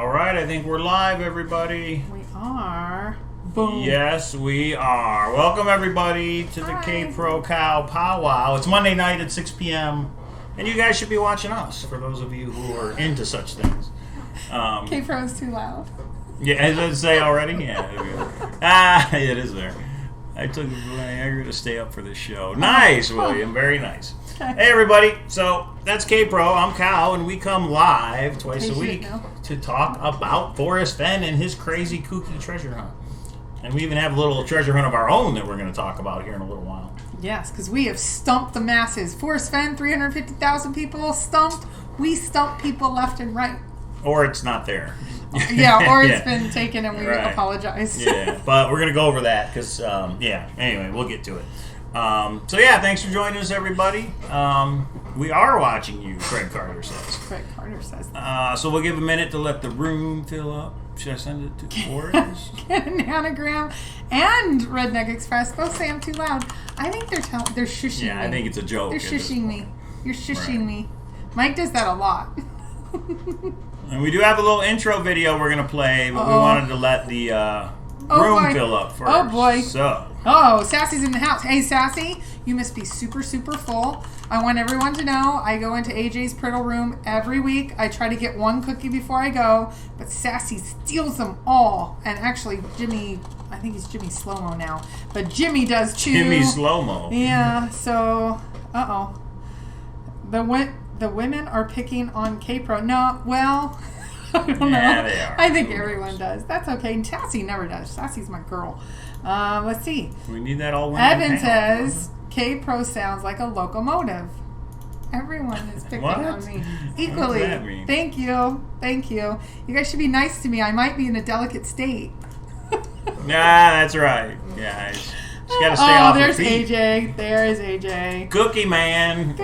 All right, I think we're live, everybody. We are. Boom. Yes, we are. Welcome, everybody, to the K-Pro Cow Powwow. It's Monday night at 6 p.m., and you guys should be watching us, for those of you who are into such things. K-Pro is too loud. Yeah, as I say already? Yeah. It is there. I took Viagra to stay up for this show. Nice, William. Very nice. Hey, everybody. So, that's K-Pro. I'm Cal, and we come live twice a week to talk about Forrest Fenn and his crazy, kooky treasure hunt. And we even have a little treasure hunt of our own that we're going to talk about here in a little while. Yes, because we have stumped the masses. Forrest Fenn, 350,000 people stumped. We stump people left and right. Or it's not there. Yeah, or it's been taken and we apologize. Yeah, but we're going to go over that because, anyway, we'll get to it. So, thanks for joining us, everybody. We are watching you, Craig Carter says. Craig Carter says. So we'll give a minute to let the room fill up. Should I send it to Forrest? Get an anagram and Redneck Express. Both say I'm too loud. I think they're shushing me. Yeah, I think it's a joke. They're shushing me. You're shushing me. Mike does that a lot. And we do have a little intro video we're going to play, but we wanted to let the room fill up first. Oh, boy. So. Sassy's in the house. Hey, Sassy, you must be super, super full. I want everyone to know I go into AJ's Priddle room every week. I try to get one cookie before I go, but Sassy steals them all. And actually, Jimmy, I think he's Jimmy Slow-Mo now, but Jimmy does too. Jimmy Slow-Mo. Yeah, so, The women are picking on K-Pro. No, well, I don't know. They are. I think everyone does. That's okay. And Sassy never does. Sassy's my girl. Let's see. We need that all women. Evan says K-Pro sounds like a locomotive. Everyone is picking on me equally. What does that mean? Thank you. You guys should be nice to me. I might be in a delicate state. That's right. Yeah, just gotta stay off your feet. There's AJ. There is AJ. Cookie Man.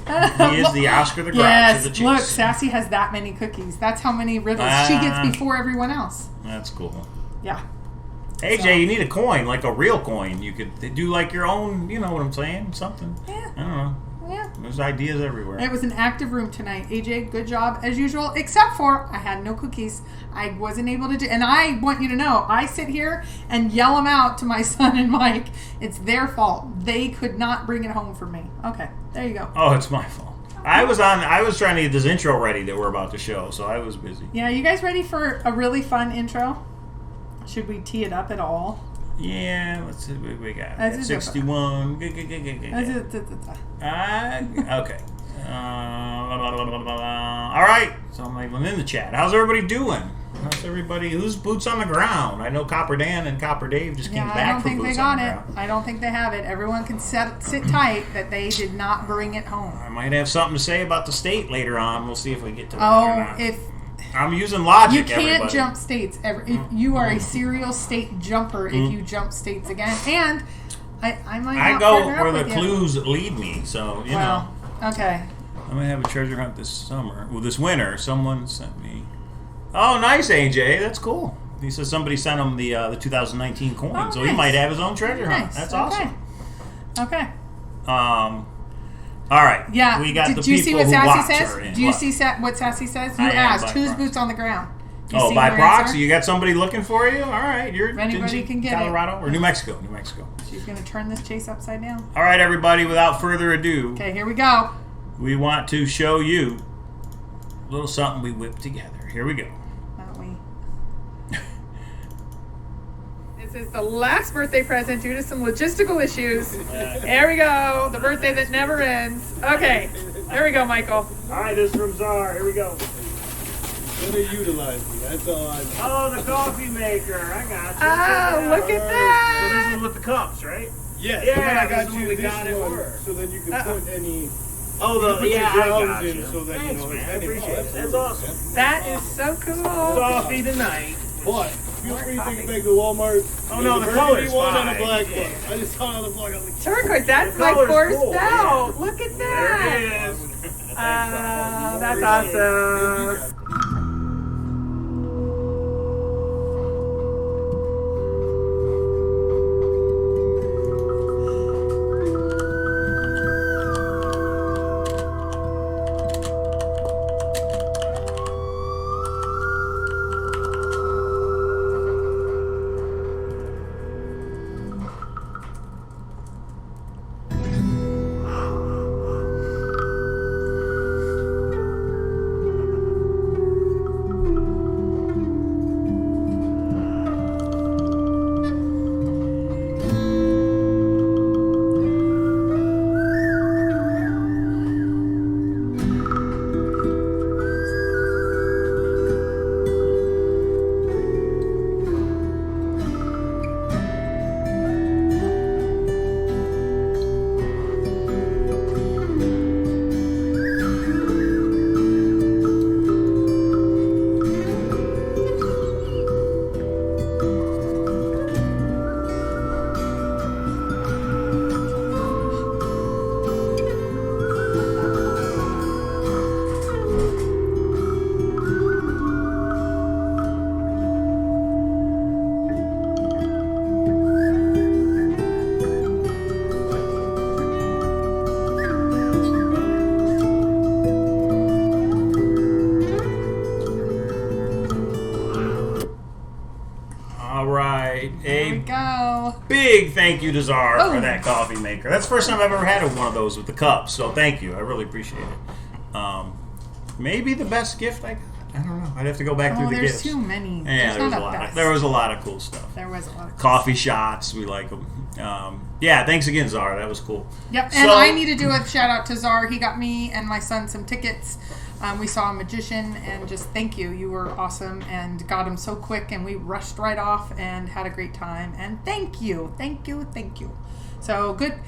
He is the Oscar the Grouch of the Chase. Look, Sassy has that many cookies. That's how many riddles she gets before everyone else. That's cool. Yeah. AJ, you need a coin, like a real coin. You could do like your own, you know what I'm saying? Something. Yeah. I don't know. Yeah. There's ideas everywhere. It was an active room tonight. AJ, good job as usual, except for I had no cookies. I wasn't able to do, and I want you to know, I sit here and yell them out to my son and Mike. It's their fault. They could not bring it home for me. Okay, there you go. Oh, it's my fault. I was trying to get this intro ready that we're about to show, so I was busy. Yeah, you guys ready for a really fun intro? Should we tee it up at all? Yeah, let's see what we got. 61. Okay. All right. So I'm like, I'm in the chat. How's everybody doing? How's everybody? Who's boots on the ground? I know Copper Dan and Copper Dave just came back from boots on the ground. I don't think they have it. Everyone can sit tight that they did not bring it home. I might have something to say about the state later on. We'll see if we get to that or not. If I'm using logic, you can't everybody. jump states. If you are a serial state jumper if you jump states again. And I might not go partner where up the with clues lead me. So, you know. Okay. I'm going to have a treasure hunt this summer. Well, this winter, someone sent me. Oh, nice, AJ. That's cool. He says somebody sent him the 2019 coin. So he might have his own treasure hunt. That's awesome. Okay. All right. Yeah. We got Did you see what Sassy says? Do you see what Sassy says? You asked, who's boots on the ground? Oh, by Proxy? You got somebody looking for you? All right. Anybody can get Colorado or New Mexico? New Mexico. She's going to turn this chase upside down. All right, everybody. Without further ado. Okay, here we go. We want to show you a little something we whipped together. Here we go. Not we. This is the last birthday present due to some logistical issues. There we go. The birthday that never ends. Okay. There we go, Michael. All right, this from Czar. Here we go. Better utilize me. That's all I know. Oh, the coffee maker. I got you. Oh, look at that. So this is with the cups, right? Yes. Yeah, I got you we this got it one, work. so then you can put any. Oh, I got you. So that, Thanks, you know, man. I any appreciate it. That's awesome. That is so cool. Coffee tonight. But feel free to take it back to Walmart. Oh, no, the burgundy color's one fine. and the black Yeah. one. I just saw it on the blog. I was like, Turquoise, that's The my color's Forrest cool, out. yeah. Look at There that. it is. That's awesome. Big thank you to Czar Oh. for that coffee maker. That's the first time I've ever had one of those with the cups, so thank you. I really appreciate it. Maybe the best gift I got. I don't know. I'd have to go back through the there's gifts. too many. Yeah, There's there was not a lot. best. There was a lot of cool stuff. There was a lot of Coffee shots, we like them. Yeah, thanks again, Czar. That was cool. Yep, So- and I need to do a shout out to Czar. He got me and my son some tickets. We saw a magician, and just thank you. You were awesome and got him so quick, and we rushed right off and had a great time. And thank you. So good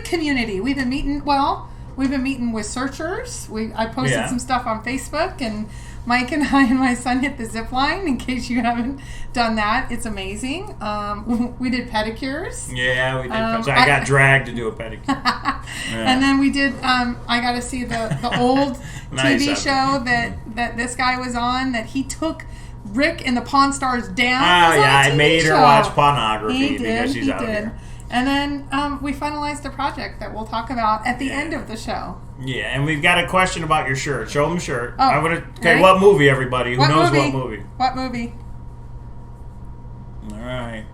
community. We've been meeting. Well, we've been meeting with searchers. I posted some stuff on Facebook, and Mike and I and my son hit the zip line. In case you haven't done that, it's amazing. We did pedicures. Yeah, we did. So I got dragged to do a pedicure. Yeah. And then we did. I got to see the old Nice TV of show that this guy was on. That he took Rick and the Pawn Stars down. Oh, It was on yeah, a I TV made her show. watch pornography He did. because she's He out did. here. And then we finalized a project that we'll talk about at the end of the show. Yeah, and we've got a question about your shirt. Show them the shirt. Oh, Okay, ready? what movie, everybody? Who What knows movie? what movie? What movie? All right.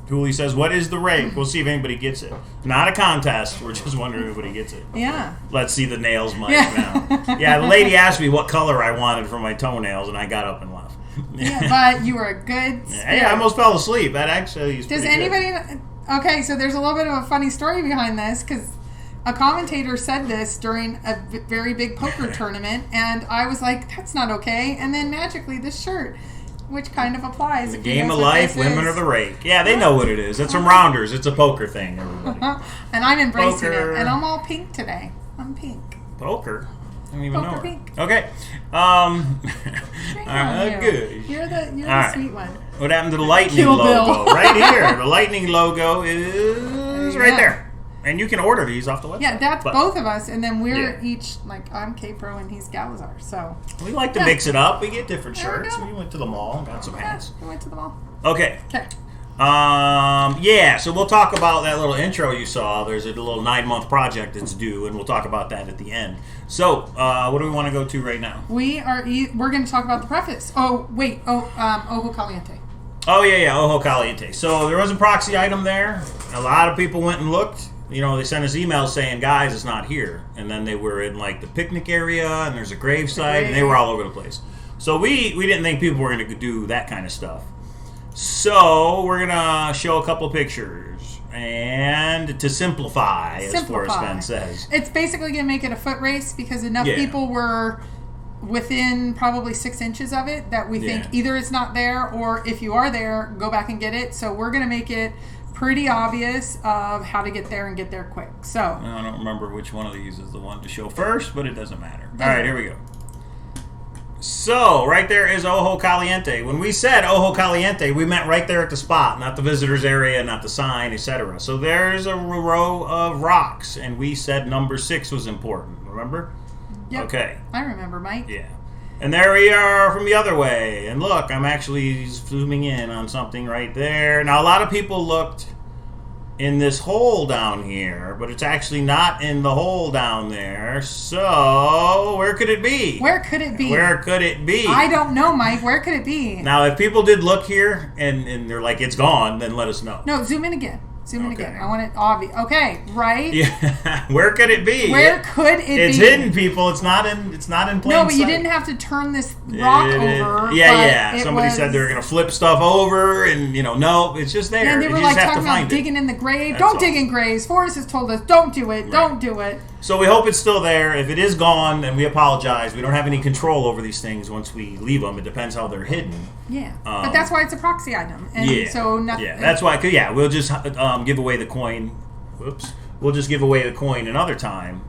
Cooley says, what is the rake? We'll see if anybody gets it. Not a contest. We're just wondering if anybody gets it. Yeah. Let's see the nails, Mike, Yeah. now. Yeah, the lady asked me what color I wanted for my toenails, and I got up and left. Yeah, but you were a good Hey, I almost fell asleep. That actually is Does pretty good. anybody... Okay, so there's a little bit of a funny story behind this, because a commentator said this during a very big poker tournament, and I was like, that's not okay. And then magically this shirt, which kind of applies. The if you game know of what life, this women is. are the rake. Yeah, they know what it is. It's from Rounders. It's a poker thing, everybody. And I'm embracing Poker. it. And I'm all pink today. I'm pink. Poker? I don't even Poker know her. pink. Okay. Shame on you. Good. You're the All right. sweet one. What happened to the lightning Kill Bill. logo? Right here. The lightning logo is right there. And you can order these off the website. Yeah, that's But both of us. And then we're Yeah. each, like, I'm K-Pro and he's Cowlazars. So, We like to mix it up. We get different There we shirts. go. We went to the mall and got some hats. we went to the mall. Okay. Okay. Yeah, so we'll talk about that little intro you saw. There's a little 9-month project that's due, and we'll talk about that at the end. So, what do we want to go to right now? We're going to talk about the preface. Oh, wait. Ojo Caliente. Oh, yeah, Ojo Caliente. So there was a proxy item there. A lot of people went and looked. You know, they sent us emails saying, guys, it's not here. And then they were in, like, the picnic area, and there's a gravesite, and they were all over the place. So we didn't think people were going to do that kind of stuff. So we're going to show a couple pictures. And to simplify, as Forrest Fenn says. It's basically going to make it a foot race because enough Yeah. people were within probably 6 inches of it that we think Yeah. either it's not there or if you are there, go back and get it. So we're going to make it pretty obvious of how to get there and get there quick. So I don't remember which one of these is the one to show first, but it doesn't matter. All right, here we go. So, right there is Ojo Caliente. When we said Ojo Caliente, we meant right there at the spot, not the visitors area, not the sign, etc. So there's a row of rocks, and we said number 6 was important. Remember? yep. Okay. I remember, Mike. Yeah. And there we are from the other way. And look, I'm actually zooming in on something right there. Now, a lot of people looked in this hole down here, but it's actually not in the hole down there. So, where could it be? Where could it be? Where could it be? I don't know, Mike. Where could it be? Now, if people did look here and they're like, it's gone, then let us know. No, zoom in again. Zoom in Okay. again. I want it obvious. Okay, right? Yeah. Where could it be? Where could it be? It's hidden, people. It's not in plain sight. No, but you didn't have to turn this rock over. Yeah. but it Somebody was- said they were going to flip stuff over, and no, it's just there. And they You were just like have to talking about find it. digging in the grave. That's Don't all. dig in graves. Forrest has told us, don't do it. Don't do it. So we hope it's still there. If it is gone, then we apologize. We don't have any control over these things once we leave them. It depends how they're hidden. Yeah, but that's why it's a proxy item. And Yeah. so nothing. Yeah, that's why. We'll just give away the coin. Whoops. We'll just give away the coin another time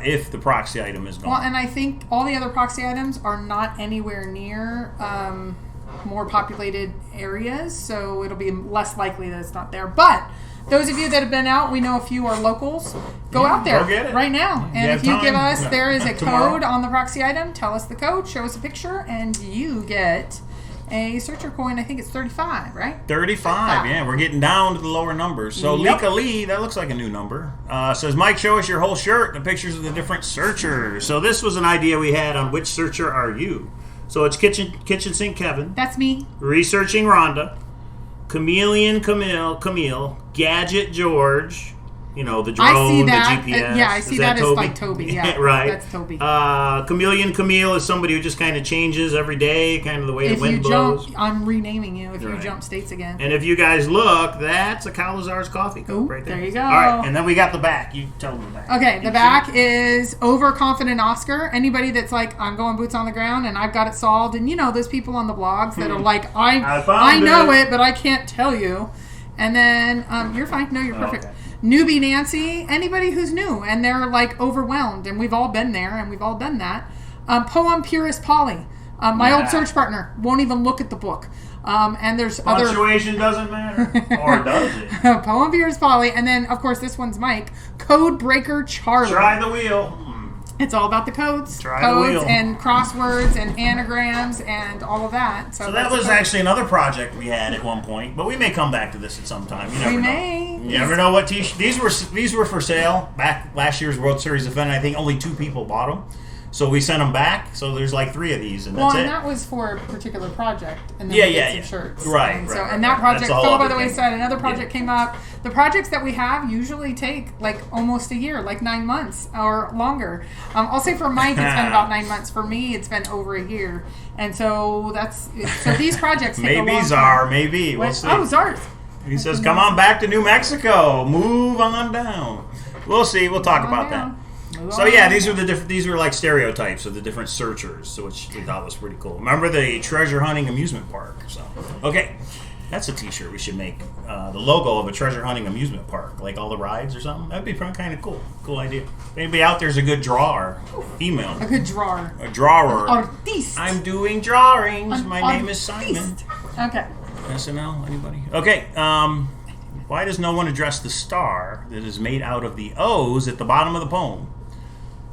if the proxy item is gone. Well, and I think all the other proxy items are not anywhere near more populated areas, so it'll be less likely that it's not there. But those of you that have been out, we know a few are locals. Go out there go get it. right now. And have if you time? give us, Yeah. there is a Tomorrow. code on the proxy item. Tell us the code, show us a picture, and you get a searcher coin. I think it's 35, right? 35, yeah. We're getting down to the lower numbers. So Yep. Lika Lee, that looks like a new number, says, Mike, show us your whole shirt, the pictures of the different searchers. So this was an idea we had on which searcher are you. So it's Kitchen Sink Kevin, That's me. Researching Rhonda, Chameleon Camille, Gadget George. You know, the drone, I see that. the GPS. Yeah, I see that as like Toby. Yeah, right. That's Toby. Chameleon Camille is somebody who just kind of changes every day, kind of the way the wind blows. Jump, I'm renaming you if you jump states again. And if you guys look, that's a Cowlazars coffee cup right there. There you go. All right, and then we got the back. You tell them the back. Okay, the back is Overconfident Oscar. Anybody that's like, I'm going boots on the ground and I've got it solved. And you know, those people on the blogs that are like, I know it, but I can't tell you. And then, you're fine. No, you're perfect. Okay. Newbie Nancy, anybody who's new and they're like overwhelmed, and we've all been there and we've all done that. Poem Purist Polly, my old search partner, won't even look at the book. And there's punctuation doesn't matter, or does it? Poem Purist Polly, and then of course this one's Mike, Code Breaker Charlie. Try the wheel. It's all about the codes. Try the wheel. And crosswords and anagrams and all all of that. So that was actually another project we had at one point, but we may come back to this at some time. You never know. You never know what these were for sale back last year's World Series event. I think only 2 people bought them, so we sent them back. So there's like 3 of these, and that's it. Well, and that was for a particular project, and then we did some shirts. Right. And that project fell by the wayside. Another project came up. The projects that we have usually take like almost a year, like 9 months or longer. I'll say for Mike, it's been about 9 months. For me, it's been over a year. And so these projects take a long time. Maybe. We'll see. Oh, Zars. He says, come on back to New Mexico. Move on down. We'll see. We'll talk about that. So yeah, these were like stereotypes of the different searchers, which we thought was pretty cool. Remember the treasure hunting amusement park? So okay. That's a t-shirt we should make. The logo of a treasure hunting amusement park, like all the rides or something. That'd be kind of cool. Cool idea. If anybody out there's a good drawer, email. A good drawer. A drawer. Artiste. I'm doing drawings. My name is Simon. Okay. SNL, anybody? Okay. Why does no one address the star that is made out of the O's at the bottom of the poem?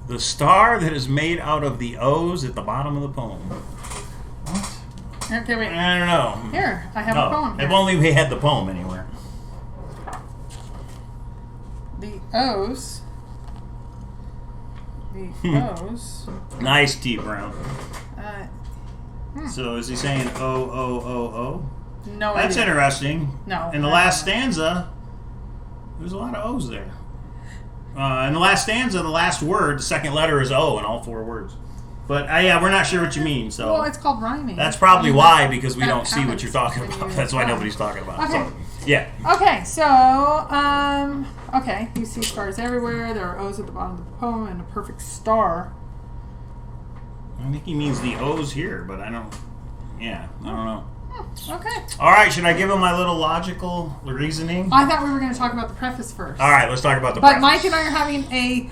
The star that is made out of the O's at the bottom of the poem. What? Okay, wait. I don't know. Here, I have a poem. If only we had the poem anywhere. The O's. O's. Nice, T. Brown. So is he saying O? No That's idea. Interesting. No. In the last stanza, there's a lot of O's there. In the last stanza, the last word, the second letter is O in all 4 words. But we're not sure what you mean. So well, it's called rhyming. That's probably why, because we don't see what you're talking about. That's why nobody's talking about it. Okay. So, yeah. Okay, so you see stars everywhere. There are O's at the bottom of the poem and a perfect star. I think he means the O's here, but I don't know. Okay. All right, should I give him my little logical reasoning? I thought we were going to talk about the preface first. All right, let's talk about the preface. But Mike and I are having a...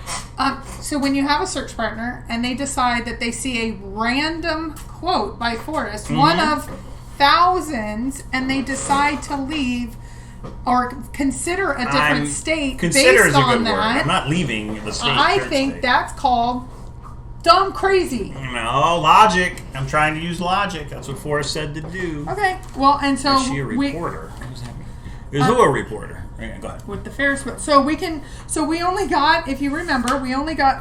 so when you have a search partner and they decide that they see a random quote by Forrest, one of thousands, and they decide to leave or consider a different state based on that... I'm not leaving the state. I think that's called... dumb crazy. No, logic. I'm trying to use logic. That's what Forrest said to do. Okay. Well, and so is she a reporter? What does that mean? Is who a reporter? Yeah, go ahead. With the Ferris wheel. So we only got, if you remember,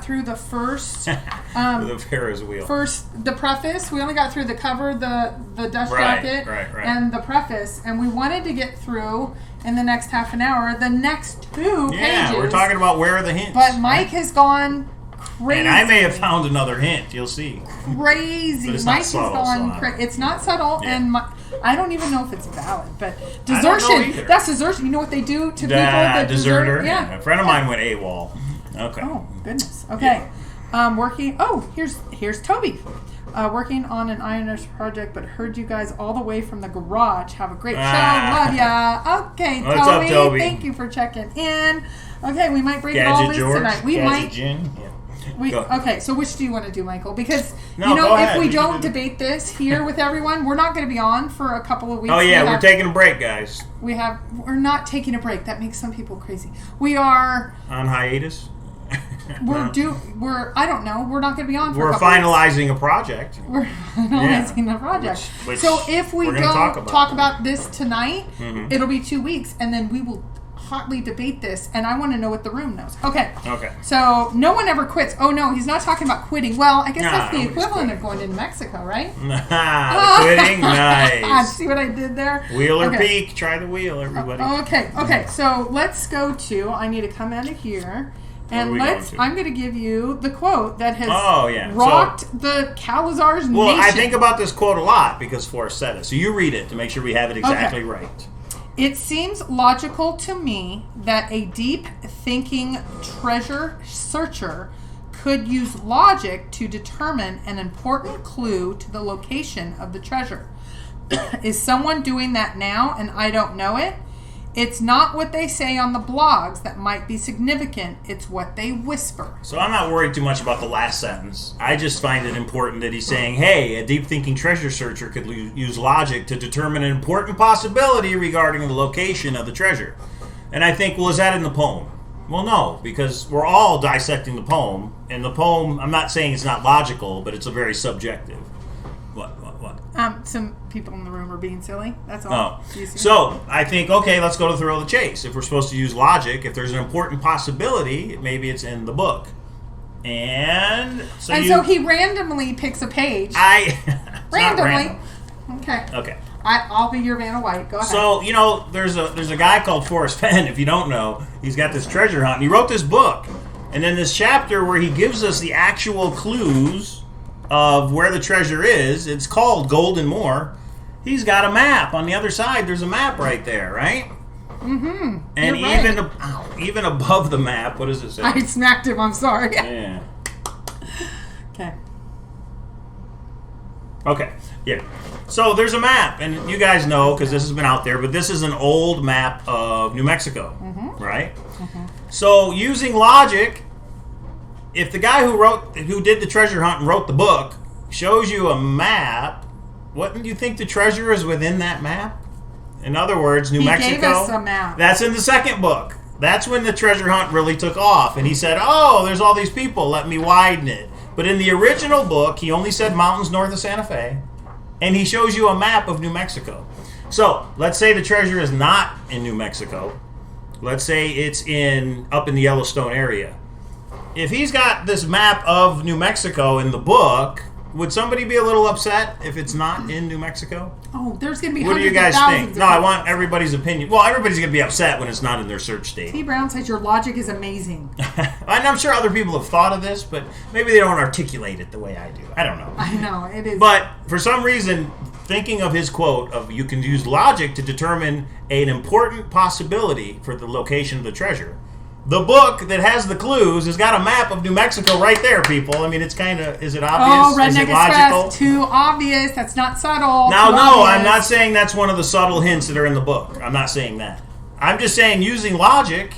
through the first the Ferris wheel. First the preface. We only got through the cover, the dust jacket, and the preface, and we wanted to get through in the next half an hour the next 2 pages. Yeah, we're talking about where are the hints. But Mike has gone crazy. And I may have found another hint. You'll see. Crazy. But it's Mike not subtle, has gone crazy. It's not subtle, and I don't even know if it's valid. But desertion. I don't know either. That's desertion. You know what they do to people that deserter? Yeah. A friend of mine went AWOL. Okay. Oh, goodness. Okay. Working. Oh, here's Toby. Working on an INS project, but heard you guys all the way from the garage. Have a great show. Love ya. Okay, What's up, Toby? Thank you for checking in. Okay, we might break it Gadget all loose George. tonight. We Gadget might. Gin. Yeah. Okay, so which do you want to do, Michael? Because, go ahead. if we don't debate this here with everyone, we're not going to be on for a couple of weeks. Oh, yeah, we're taking a break, guys. We're not taking a break. That makes some people crazy. We are... On hiatus? I don't know. We're not going to be on for We're a couple finalizing a project. We're finalizing a project. Which so if we don't talk about this tonight, it'll be 2 weeks, and then we will hotly debate this, and I want to know what the room knows. Okay. Okay. So no one ever quits. Oh no, he's not talking about quitting. Well, I guess Nah, that's the nobody's equivalent of going to New Mexico, right? Quitting, nice. See what I did there? Wheel or Okay. peak, try the wheel, everybody. Okay. So let's go to. I need to come out of here. And What are we going to? I'm going to give you the quote that has yeah. rocked the Cowlazars nation. Well, I think about this quote a lot because Forrest said it. So you read it to make sure we have it exactly right. It seems logical to me that a deep thinking treasure searcher could use logic to determine an important clue to the location of the treasure. Is someone doing that now and I don't know it? It's not what they say on the blogs that might be significant. It's what they whisper. So I'm not worried too much about the last sentence. I just find it important that he's saying, hey, a deep-thinking treasure searcher could use logic to determine an important possibility regarding the location of the treasure. And I think, well, is that in the poem? Well, no, because we're all dissecting the poem. And the poem, I'm not saying it's not logical, but it's a very subjective. What? Some people in the room are being silly. That's all. Oh. So I think, okay, let's go to the thrill of the chase. If we're supposed to use logic, if there's an important possibility, maybe it's in the book. And so he randomly picks a page. It's randomly. Not Okay. Okay. I'll be your Vanna White. Go ahead. So, there's a guy called Forrest Fenn, if you don't know. He's got this treasure hunt, and he wrote this book. And then this chapter where he gives us the actual clues of where the treasure is, it's called Gold and More. He's got a map. On the other side, there's a map right there, right? Mm-hmm. And You're even above the map, what does it say? I smacked him. I'm sorry. Yeah. Okay. Okay. Yeah. So there's a map, and you guys know because this has been out there, but this is an old map of New Mexico, right? Mm-hmm. So using logic, if the guy who did the treasure hunt and wrote the book shows you a map, wouldn't you think the treasure is within that map? In other words, New Mexico. He gave us a map. That's in the second book. That's when the treasure hunt really took off, and he said, "Oh, there's all these people. Let me widen it." But in the original book, he only said mountains north of Santa Fe, and he shows you a map of New Mexico. So let's say the treasure is not in New Mexico. Let's say it's up in the Yellowstone area. If he's got this map of New Mexico in the book, would somebody be a little upset if it's not in New Mexico? Oh, there's going to be What do you hundreds guys of think? thousands No, of I people. want everybody's opinion. Well, everybody's going to be upset when it's not in their search state. T. Brown says your logic is amazing. And I'm sure other people have thought of this, but maybe they don't articulate it the way I do. I don't know. I know, it is. But for some reason, thinking of his quote of you can use logic to determine an important possibility for the location of the treasure. The book that has the clues has got a map of New Mexico right there, people. I mean, it's kind of, is it obvious? Redneck Is it logical? Express, too obvious. That's not subtle. Now, Too no, obvious. I'm not saying that's one of the subtle hints that are in the book. I'm not saying that. I'm just saying using logic,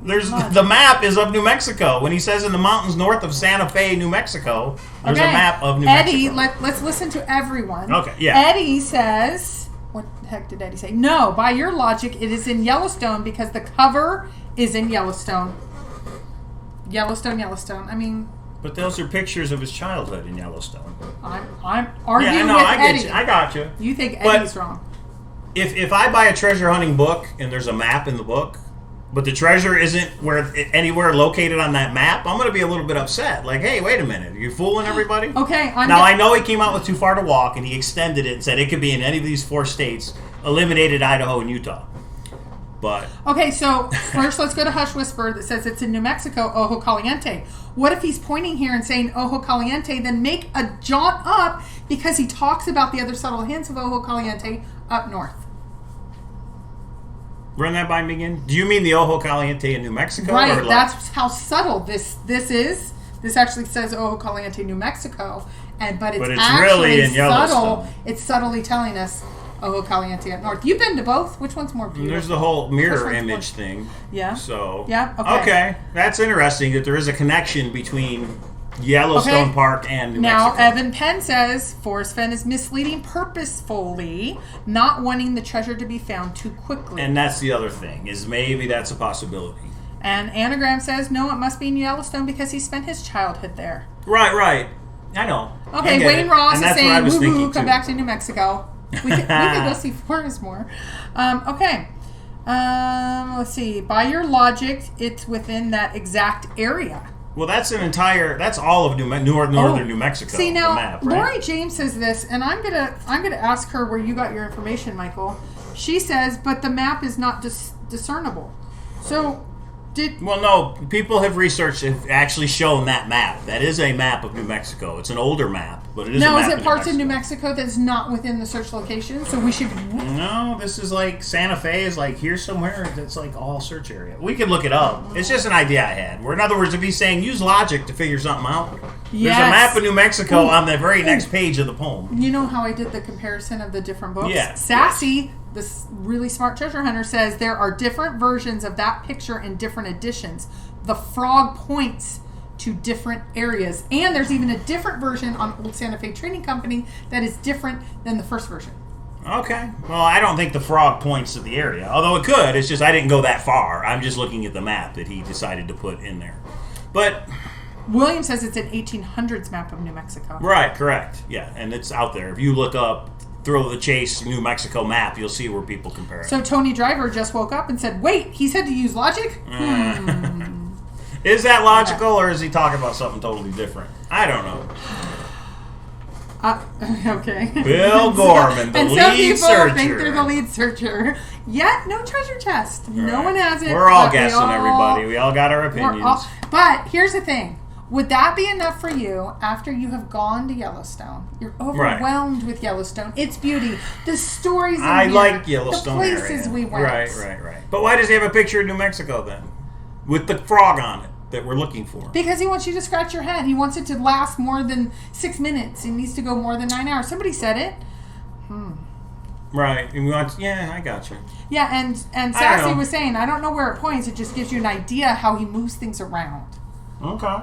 the map is of New Mexico. When he says in the mountains north of Santa Fe, New Mexico, there's a map of New Eddie, Mexico. let's listen to everyone. Okay, yeah. Eddie says, what the heck did Eddie say? No, by your logic, it is in Yellowstone because the cover is in Yellowstone. Yellowstone. I mean... But those are pictures of his childhood in Yellowstone. I'm arguing Yeah, I know, with I Eddie. get you. I got you. You think But- Eddie's wrong. If I buy a treasure hunting book and there's a map in the book, but the treasure isn't anywhere located on that map, I'm going to be a little bit upset. Like, hey, wait a minute. Are you fooling everybody? Okay. I know he came out with Too Far to Walk, and he extended it and said it could be in any of these 4 states, eliminated Idaho and Utah. But Okay, so first let's go to Hush Whisper that says it's in New Mexico, Ojo Caliente. What if he's pointing here and saying Ojo Caliente, then make a jaunt up because he talks about the other subtle hints of Ojo Caliente up north. run that by me again. Do you mean the Ojo Caliente in New Mexico? Right, Or that's how subtle this is. This actually says Ojo Caliente, New Mexico, but it's actually really in subtle. Yellowstone. It's subtly telling us Ojo Caliente up north. You've been to both. Which one's more beautiful? There's the whole mirror Which one's image more- thing. Yeah. So Yeah, okay. Okay, that's interesting that there is a connection between Yellowstone Okay. Park and New Now, Mexico. Evan Penn says Forrest Fenn is misleading purposefully, not wanting the treasure to be found too quickly. And that's the other thing, is maybe that's a possibility. And Anagram says, no, it must be in Yellowstone because he spent his childhood there. Right. I know. I Okay, get Wayne it. Ross And is that's what I saying, was woo-hoo, thinking, come too. back to New Mexico. We could go see Forrest more. Okay. Let's see. By your logic, it's within that exact area. Well, that's all of northern New Mexico. See now, the map, right? Lori James says this, and I'm gonna ask her where you got your information, Michael. She says, but the map is not discernible. So, Well, no. People have actually shown that map. That is a map of New Mexico. It's an older map, but it is. Now, a map is it parts of New Mexico Mexico that's not within the search location? So we should. No, this is like Santa Fe is like here somewhere. That's like all search area. We could look it up. It's just an idea I had. Where in other words, if he's saying use logic to figure something out, Yes. there's a map of New Mexico on the very next page of the poem. You know how I did the comparison of the different books? Yeah. Sassy, this really smart treasure hunter, says there are different versions of that picture in different editions. The frog points to different areas, and there's even a different version on Old Santa Fe Trading Company that is different than the first version. Okay. Well, I don't think the frog points to the area, although it could. It's just I didn't go that far. I'm just looking at the map that he decided to put in there. But William says it's an 1800s map of New Mexico. right, correct. Yeah, and it's out there. If you look up Thrill of the Chase New Mexico map, you'll see where people compare it. So Tony Driver just woke up and said, wait, he said to use logic? Is that logical, or is he talking about something totally different? I don't know. Okay. Bill Gorman, the and lead some people searcher. think they're the lead searcher. Yet, no treasure chest. No Right. one has it. We're all but guessing, everybody. We all got our we're opinions. But here's the thing. Would that be enough for you after you have gone to Yellowstone? You're overwhelmed with Yellowstone. Its beauty. The stories in I here, like Yellowstone the places area. we went. Right. But why does he have a picture of New Mexico then? With the frog on it that we're looking for. Because he wants you to scratch your head. He wants it to last more than 6 minutes. It needs to go more than 9 hours. Somebody said it. Right. And we want I got you. Yeah, and Sassy was saying, I don't know where it points. It just gives you an idea how he moves things around. Okay.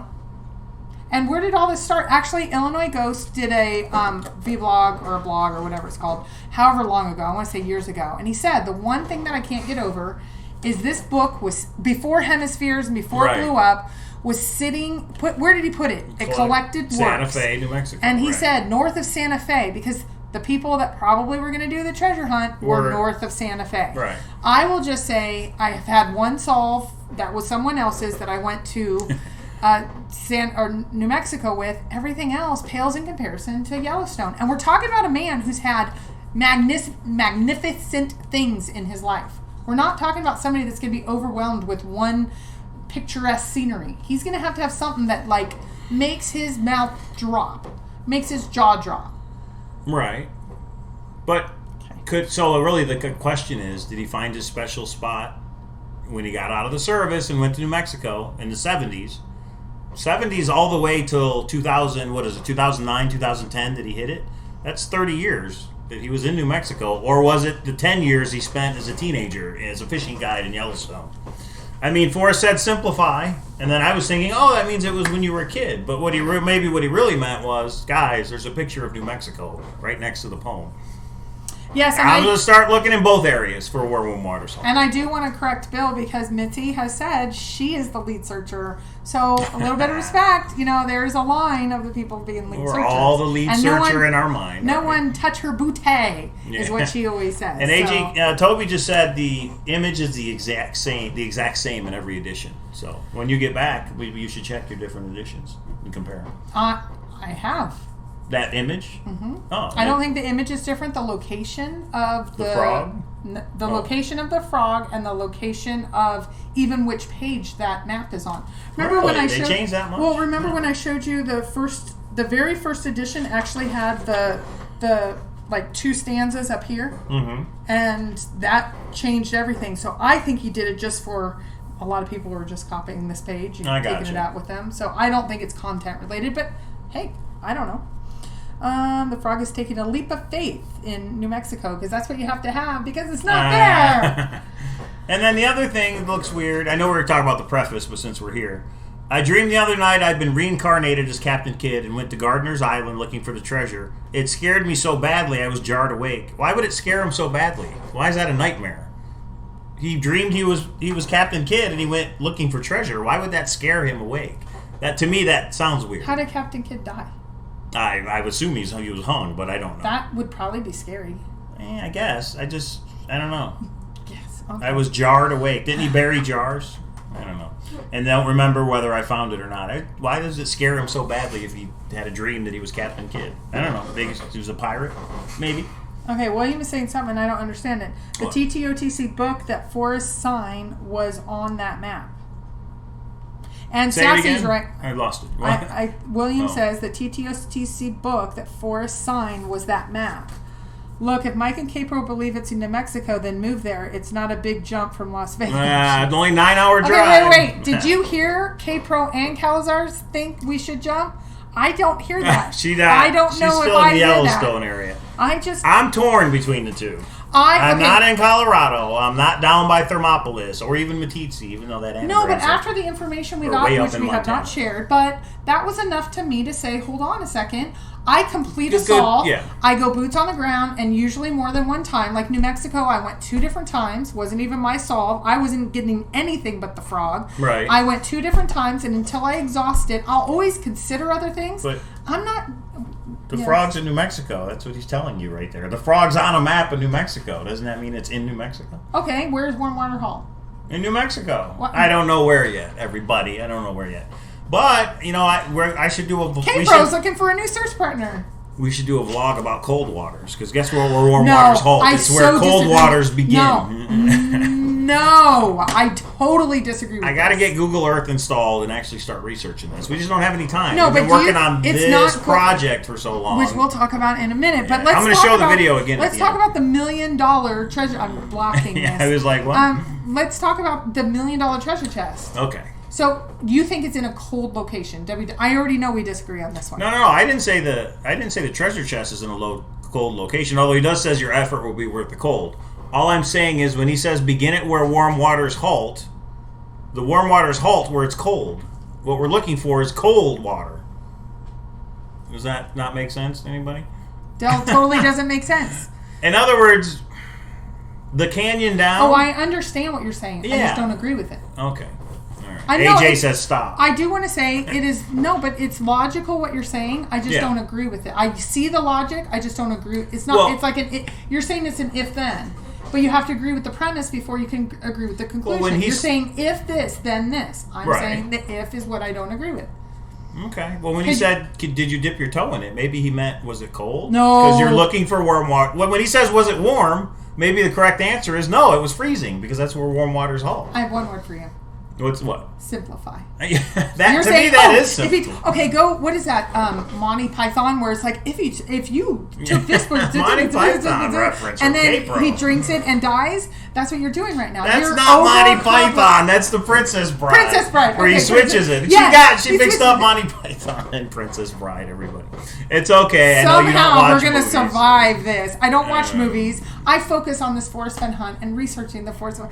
And where did all this start? Actually, Illinois Ghost did a vlog or a blog or whatever it's called, however long ago. I want to say years ago. And he said, the one thing that I can't get over is this book was, before Hemispheres and before it blew up, was sitting, where did he put it? It collected Santa works. Fe, New Mexico. And he said north of Santa Fe, because the people that probably were going to do the treasure hunt were north of Santa Fe. Right. I will just say I have had one solve that was someone else's that I went to New Mexico with. Everything else pales in comparison to Yellowstone. And we're talking about a man who's had magnificent things in his life. We're not talking about somebody that's going to be overwhelmed with one picturesque scenery. He's going to have something that like makes his mouth drop, makes his jaw drop. Right. But really the question is, did he find his special spot when he got out of the service and went to New Mexico in the 70s? 70s all the way till 2009, 2010 did he hit it? That's 30 years that he was in New Mexico. Or was it the 10 years he spent as a teenager as a fishing guide in Yellowstone? I mean, Forrest said simplify, and then I was thinking, that means it was when you were a kid. But what he really meant was, guys, there's a picture of New Mexico right next to the poem. Yes, and I'm going to start looking in both areas for Warm Watersong. And I do want to correct Bill because Mitzi has said she is the lead searcher. So a little bit of respect. There's a line of the people being lead searchers. We're all the lead searcher in our mind. No one touch her bootay is what she always says. And AJ, Toby just said the image is the exact same in every edition. So when you get back, you should check your different editions and compare them. I have. That image? Mm-hmm. Oh, I don't think the image is different. The location of the frog? The location of the frog and the location of even which page that map is on. Remember when I showed? They changed that much? Well, remember when I showed you the very first edition actually had the like 2 stanzas up here, and that changed everything. So I think he did it just for. A lot of people were just copying this page and taking it out with them. So I don't think it's content related, but hey, I don't know. The frog is taking a leap of faith in New Mexico because that's what you have to have because it's not there. And then the other thing that looks weird, I know we were talking about the preface, but since we're here, I dreamed the other night I'd been reincarnated as Captain Kidd and went to Gardener's Island looking for the treasure. It scared me so badly I was jarred awake. Why would it scare him so badly? Why is that a nightmare? He dreamed he was Captain Kidd and he went looking for treasure. Why would that scare him awake? To me, that sounds weird. How did Captain Kidd die? I would assume he was hung, but I don't know. That would probably be scary. I guess. I don't know. Yes. Okay. I was jarred awake. Didn't he bury jars? I don't know. And don't remember whether I found it or not. Why does it scare him so badly if he had a dream that he was Captain Kidd? I don't know. Maybe he was a pirate? Maybe. Okay, William is saying something and I don't understand it. The What? TTOTC book that Forrest signed was on that map. And Say it Sassy's again? right. I lost it. What? William Oh. says the TTOTC book that Forrest signed was that map. Look, if Mike and K-Pro believe it's in New Mexico, then move there. It's not a big jump from Las Vegas. It's only 9-hour drive. Okay, wait. Did you hear K-Pro and Cowlazars think we should jump? I don't hear that. I don't She's know if still I in the hear Yellowstone that. area. I'm torn between the two. I'm I'm not in Colorado. I'm not down by Thermopolis or even Meeteetse, even though that No, but anagrams after the information we Or got, way up which in we have Montana. not shared, but that was enough to me to say, hold on a second. I complete a Good, solve. yeah. I go boots on the ground, and usually more than one time. Like New Mexico, I went 2 different times. Wasn't even my solve. I wasn't getting anything but the frog. Right. I went 2 different times, and until I exhaust it, I'll always consider other things. But I'm not... the Yeah. frog's in New Mexico. That's what he's telling you right there. The frog's on a map of New Mexico. Doesn't that mean it's in New Mexico? Okay, where's Warm Water Hall? In New Mexico. What? I don't know where yet, everybody. I don't know where yet. But, you know, I should do a... K-Pro's looking for a new search partner. We should do a vlog about cold waters, because guess where warm No, waters halt? I It's where so cold disagree. waters begin. No, I totally disagree with I got to this. get Google Earth installed and actually start researching this. We just don't have any time. No, We've been but working on it's this not cool. project for so long. Which we'll talk about in a minute. But Yeah. let's I'm gonna talk show the about, video again at Let's the talk end. about the $1 million treasure. I'm blocking Yeah, this. I was like, what? Let's talk about the $1 million treasure chest. Okay. So you think it's in a cold location? I already know we disagree on this one. No. I didn't say the treasure chest is in a cold location. Although he does says your effort will be worth the cold. All I'm saying is when he says begin it where warm waters halt, the warm waters halt where it's cold. What we're looking for is cold water. Does that not make sense to anybody? Totally doesn't make sense. In other words, the canyon down. Oh, I understand what you're saying. I Yeah. just don't agree with it. Okay. All right. I know AJ it's- says stop. I do want to say it is but it's logical what you're saying. I just Yeah. don't agree with it. I see the logic. I just don't agree. It's not. Well- it's like you're saying it's an if then, but you have to agree with the premise before you can agree with the conclusion. when You're he's- saying if this, then this. I'm Right. saying the if is what I don't agree with. Okay. Well, when he said, did you dip your toe in it? Maybe he meant, was it cold? No. Because you're looking for warm water. When he says, was it warm? Maybe the correct answer is no, it was freezing because that's where warm waters halt. I have one word for you. What? Simplify. That You're to saying, me, that oh, is if simple. okay, go. What is that? Monty Python, where it's like if you took this word, Monty Python reference and from then K-Pro. he drinks it and dies. That's what you're doing right now. That's You're not Monty overcompli- Python. That's the Princess Bride. Princess Bride. Where he Okay, switches it. Yes, She he mixed switches up it. Monty Python and Princess Bride, everybody. It's okay. I know you don't Somehow watch we're gonna movies. survive this. I don't watch Yeah. movies. I focus on this Forrest Fenn hunt and researching the Forrest Fenn.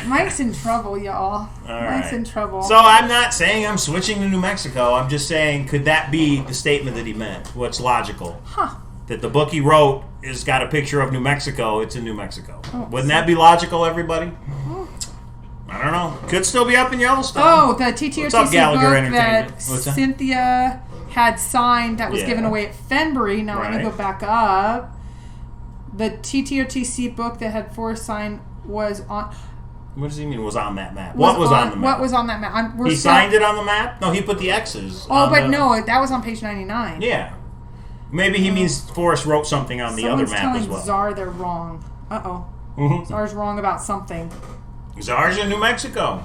Mike's in trouble, y'all. Mike's right. in trouble. So I'm not saying I'm switching to New Mexico. I'm just saying, could that be the statement that he meant? What's logical? Huh. That the book he wrote has got a picture of New Mexico. It's in New Mexico. Oh, Wouldn't that be logical, everybody? I don't know. Could still be up in Yellowstone. Oh, the TTOTC What's up, Gallagher book Entertainment? that What's that? Cynthia had signed that was Yeah. given away at Fenbury. Now let me Right. go back up. The TTOTC book that had Forrest signed was on. What does he mean? Was on that map? What was on the map? What was on that map? He signed it on the map? No, he put the X's. Oh, on but the- no, that was on page 99. Yeah. Maybe he means Forrest wrote something on the Someone's other map as telling well. Czar they're wrong. Uh-oh. Mhm. Czar's wrong about something. Czar's in New Mexico.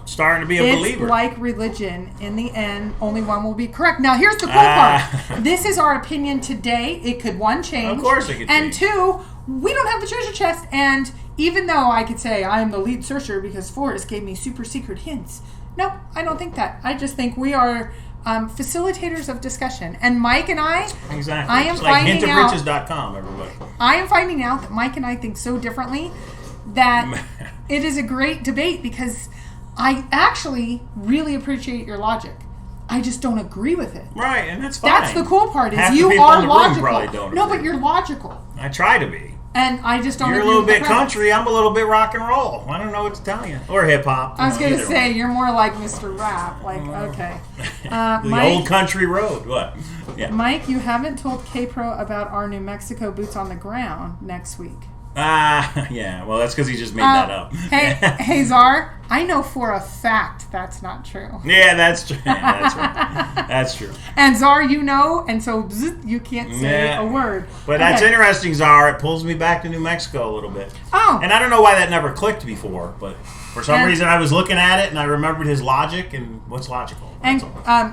Starting to be a It's believer. like religion. In the end, only one will be correct. Now, here's the cool Ah. part. This is our opinion today. It could, one, change. Of course it could And change. two, we don't have the treasure chest. And even though I could say I am the lead searcher because Forrest gave me super secret hints. Nope, I don't think that. I just think we are facilitators of discussion. And Mike and I, Exactly. I am It's like finding out. hintofriches.com, everybody. I am finding out that Mike and I think so differently that it is a great debate because I actually really appreciate your logic. I just don't agree with it. Right, and that's fine. That's the cool part is Half the you people are in the room logical. probably don't No, agree. but you're logical. I try to be. And I just don't You're a agree little with the bit premise. country. I'm a little bit rock and roll. I don't know what to tell you. Or hip hop. I was going to either say, one. you're more like Mr. Rap. Like, okay. The Mike, old country road. What? Yeah. Mike, you haven't told K-Pro about our New Mexico boots on the ground next week. Yeah. Well, that's because he just made that up. Hey, Czar, I know for a fact that's not true. Yeah, that's true. Yeah, that's right. That's true. And Czar, you know, and so you can't say a word. But that's interesting, Czar. It pulls me back to New Mexico a little bit. Oh. And I don't know why that never clicked before, but for some reason I was looking at it and I remembered his logic and what's logical. And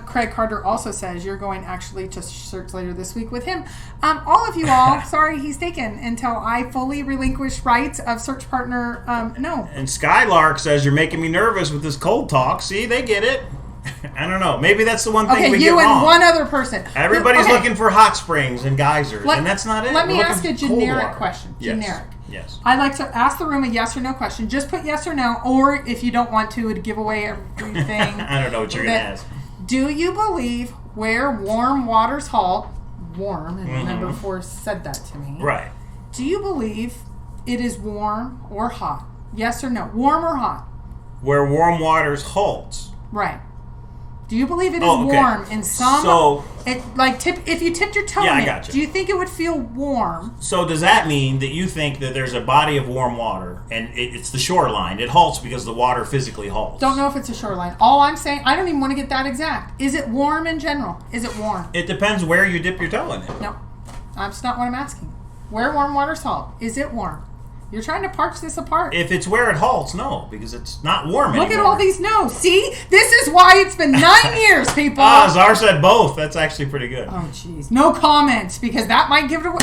Craig Carter also says you're going actually to search later this week with him. All of you all, sorry he's taken until I fully relinquish rights of search partner. No. And Skylark says you're making me nervous with this cold talk. See, they get it. I don't know. Maybe that's the one thing we get wrong. Okay, you and one other person. Everybody's looking for hot springs and geysers, and that's not it. Let me ask a generic question. Yes. Generic. Yes. I'd like to ask the room a yes or no question. Just put yes or no, or if you don't want to, it'd give away everything. I don't know what you're going to ask. Do you believe where warm waters halt, warm, and remember Forrest said that to me. Right. Do you believe it is warm or hot? Yes or no? Warm or hot? Where warm waters halts. Right. Do you believe it is warm in some? So, if you tipped your toe in it, do you think it would feel warm? So does that mean that you think that there's a body of warm water and it's the shoreline? It halts because the water physically halts. Don't know if it's a shoreline. All I'm saying, I don't even want to get that exact. Is it warm in general? Is it warm? It depends where you dip your toe in it. No, that's not what I'm asking. Where warm waters halt, is it warm? You're trying to parse this apart. If it's where it halts, no, because it's not warm anymore. Look at all these no's. See? This is why it's been 9 years, people. Czar said both. That's actually pretty good. Oh, jeez. No comments, because that might give it away.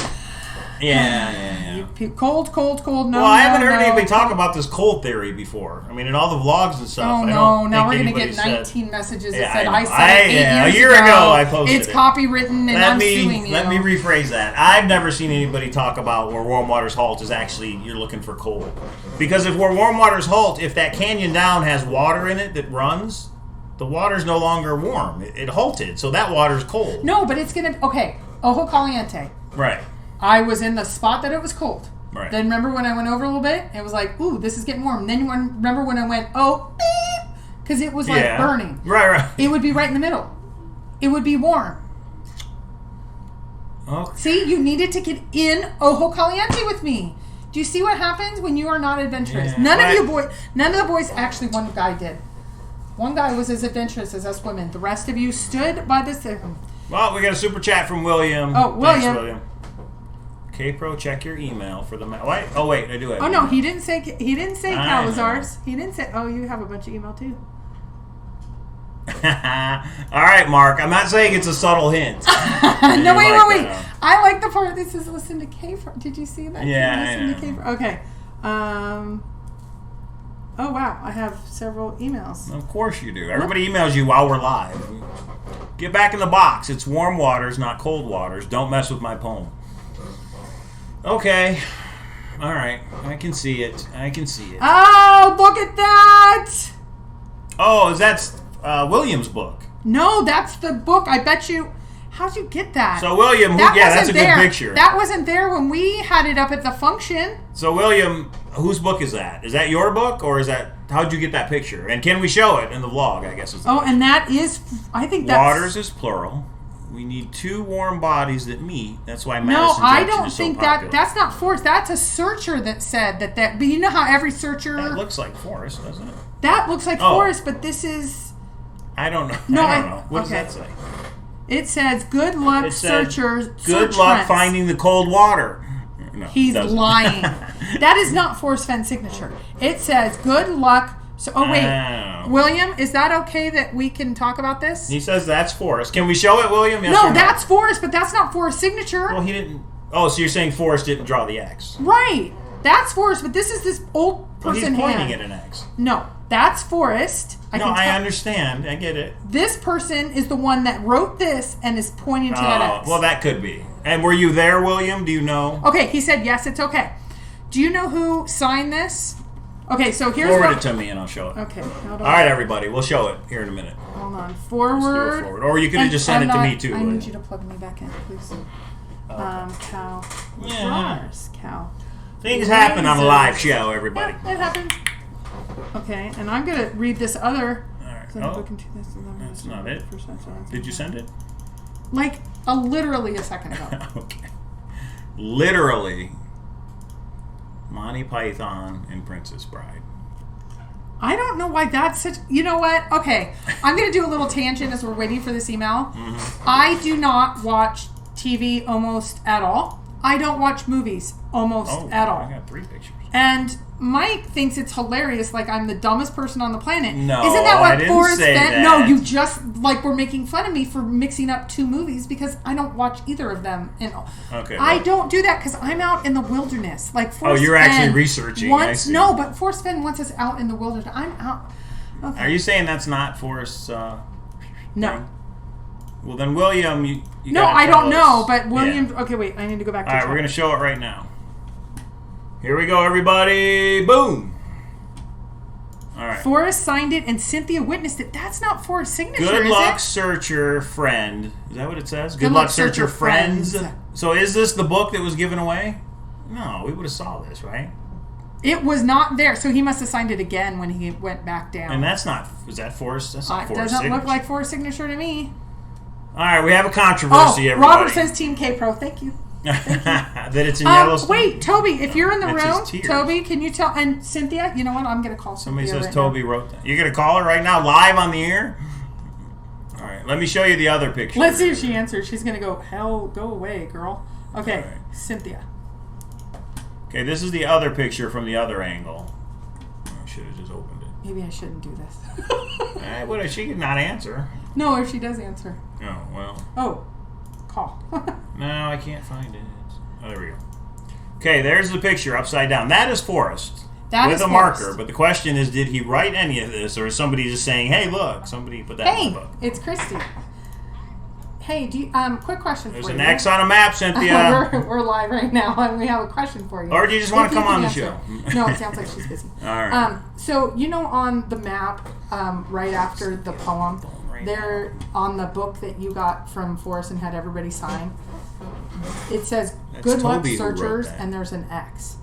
Yeah. Cold, no. Well, I haven't heard anybody talk about this cold theory before. I mean, in all the vlogs and stuff. Oh, no. Now we're going to get 19 messages that said I said it 8 years a year ago. I posted it's copywritten and I'm suing you. Let me rephrase that. I've never seen anybody talk about where warm waters halt is actually you're looking for cold. Because if where warm waters halt, if that canyon down has water in it that runs, the water's no longer warm. It halted, so that water's cold. No, but it's going to... Okay, Ojo Caliente. Right. I was in the spot that it was cold. Right. Then remember when I went over a little bit? It was like, ooh, this is getting warm. Then you remember when I went, oh, beep, because it was like burning. Right. It would be right in the middle. It would be warm. Okay. See, you needed to get in Ojo Caliente with me. Do you see what happens when you are not adventurous? Yeah, None of the boys, actually one guy did. One guy was as adventurous as us women. The rest of you stood by the... Well, we got a super chat from William. Oh, William. Thanks, William. K-Pro, check your email for the... Wait, I do have Oh, no, he didn't say Cowlazars. He didn't say... Oh, you have a bunch of email, too. All right, Mark. I'm not saying it's a subtle hint. No, wait. I like the part that says listen to K-Pro. Did you see that? Yeah, listen to K-Pro. Okay. Oh, wow. I have several emails. Of course you do. Everybody emails you while we're live. Get back in the box. It's warm waters, not cold waters. Don't mess with my poem. Okay. All right. I can see it. Oh, look at that! Oh, is that William's book? No, that's the book. I bet you... How'd you get that? So, William... that's a good picture. That wasn't there when we had it up at the function. So, William, whose book is that? Is that your book, or is that... How'd you get that picture? And can we show it in the vlog, I guess is the question. And that is... I think that's... Waters is plural. We need two warm bodies that meet. That's why Madison Junction is so popular. That's not Forrest. That's a searcher that said that. But you know how every searcher... That looks like Forrest, doesn't it? That looks like Forrest, but this is... I don't know. No, I don't know. What does that say? It says, good luck, searchers. Good luck finding the cold water. No, he's lying. That is not Forrest Fenn's signature. It says, good luck. So, William, is that okay that we can talk about this? He says that's Forrest. Can we show it, William? Yes no, that's Forrest, but that's not Forrest's signature. Well, he didn't... Oh, so you're saying Forrest didn't draw the X. Right. That's Forrest, but this is this old person he's pointing at an X. No, that's Forrest. I understand. I get it. This person is the one that wrote this and is pointing to that X. Well, that could be. And were you there, William? Do you know? Okay, he said yes, it's okay. Do you know who signed this? Okay, so here's Forward it to me and I'll show it. Okay. All right, everybody. We'll show it here in a minute. Hold on. Forward. Or you could have just sent it to me, too. I need you to plug me back in, please. Cow. Yeah. Cow. Things happen on a live show, everybody. Yeah, it happens. Okay, and I'm going to read this other. All right. That's not it. Did you send it? Like, literally a second ago. Okay. Literally. Monty Python and Princess Bride. I don't know why that's such... You know what? Okay. I'm going to do a little tangent as we're waiting for this email. Mm-hmm. I do not watch TV almost at all. I don't watch movies almost at all. I got 3 pictures. And Mike thinks it's hilarious, like I'm the dumbest person on the planet. No, isn't that what I didn't Forrest say Fenn? that. No, you just were making fun of me for mixing up 2 movies because I don't watch either of them. Okay, I don't do that because I'm out in the wilderness. Like Forrest you're Fenn actually researching. No, but Forrest Fenn wants us out in the wilderness. I'm out. Okay. Are you saying that's not Forrest's? No. Thing? Well, then William, you no, I don't know, but William. Yeah. Okay, wait. I need to go back to. All right, we're gonna show it right now. Here we go, everybody! Boom! All right. Forrest signed it and Cynthia witnessed it. That's not Forrest's signature, Good is luck, it? searcher friend. Is that what it says? Good luck, searcher friends. So is this the book that was given away? No, we would have saw this, right? It was not there, so he must have signed it again when he went back down. And that's not... Is that Forrest? That's not It Forrest's doesn't signature. look like Forrest's signature to me. All right, we have a controversy, everybody. Robert says Team K-Pro. Thank you. That it's in Yellowstone? Wait, Toby, if you're in the That's room, his tears. Toby, can you tell... And Cynthia, you know what? I'm going to call Somebody Cynthia says right Toby wrote that. You're going to call her right now, live on the air? All right, let me show you the other picture. Let's see if she answers. She's going to go, hell, go away, girl. Okay, right. Cynthia. Okay, this is the other picture from the other angle. I should have just opened it. Maybe I shouldn't do this. What if she could not answer? No, if she does answer. Oh, well. Oh, call. No, I can't find it. Oh, there we go. Okay, there's the picture upside down. That is Forrest. That with is a Forrest. marker. But the question is, did he write any of this, or is somebody just saying, "Hey, look, somebody put that in the book"? Hey, it's Christy. Hey, do you, quick question There's for you. an X on a map, Cynthia. we're live right now, and we have a question for you. Or do you just want to come on the show? No, it sounds like she's busy. All right. So you know, on the map, right after the poem, there on the book that you got from Forrest and had everybody sign, it says "Good luck, Toby searchers," and there's an X.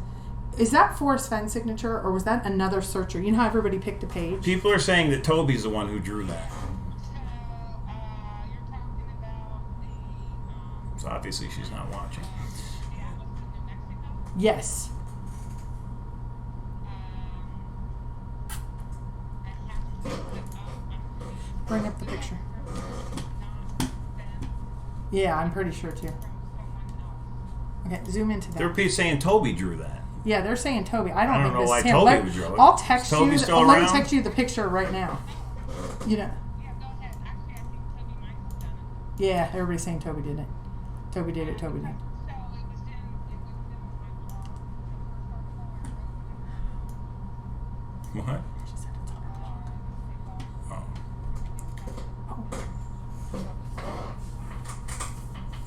Is that Forrest Fenn's signature, or was that another searcher? You know how everybody picked a page? People are saying that Toby's the one who drew that. So obviously she's not watching. Yes. Bring up the picture. Yeah, I'm pretty sure too. Okay, zoom into that. There are people saying Toby drew that. Yeah, they're saying Toby. I don't think know this why is him. Toby would draw it. I'll text Is Toby you. still Let me around? text you the picture right now. You know. Yeah, everybody's saying Toby did it. Toby did it. Toby did it. What? She said it's on her blog.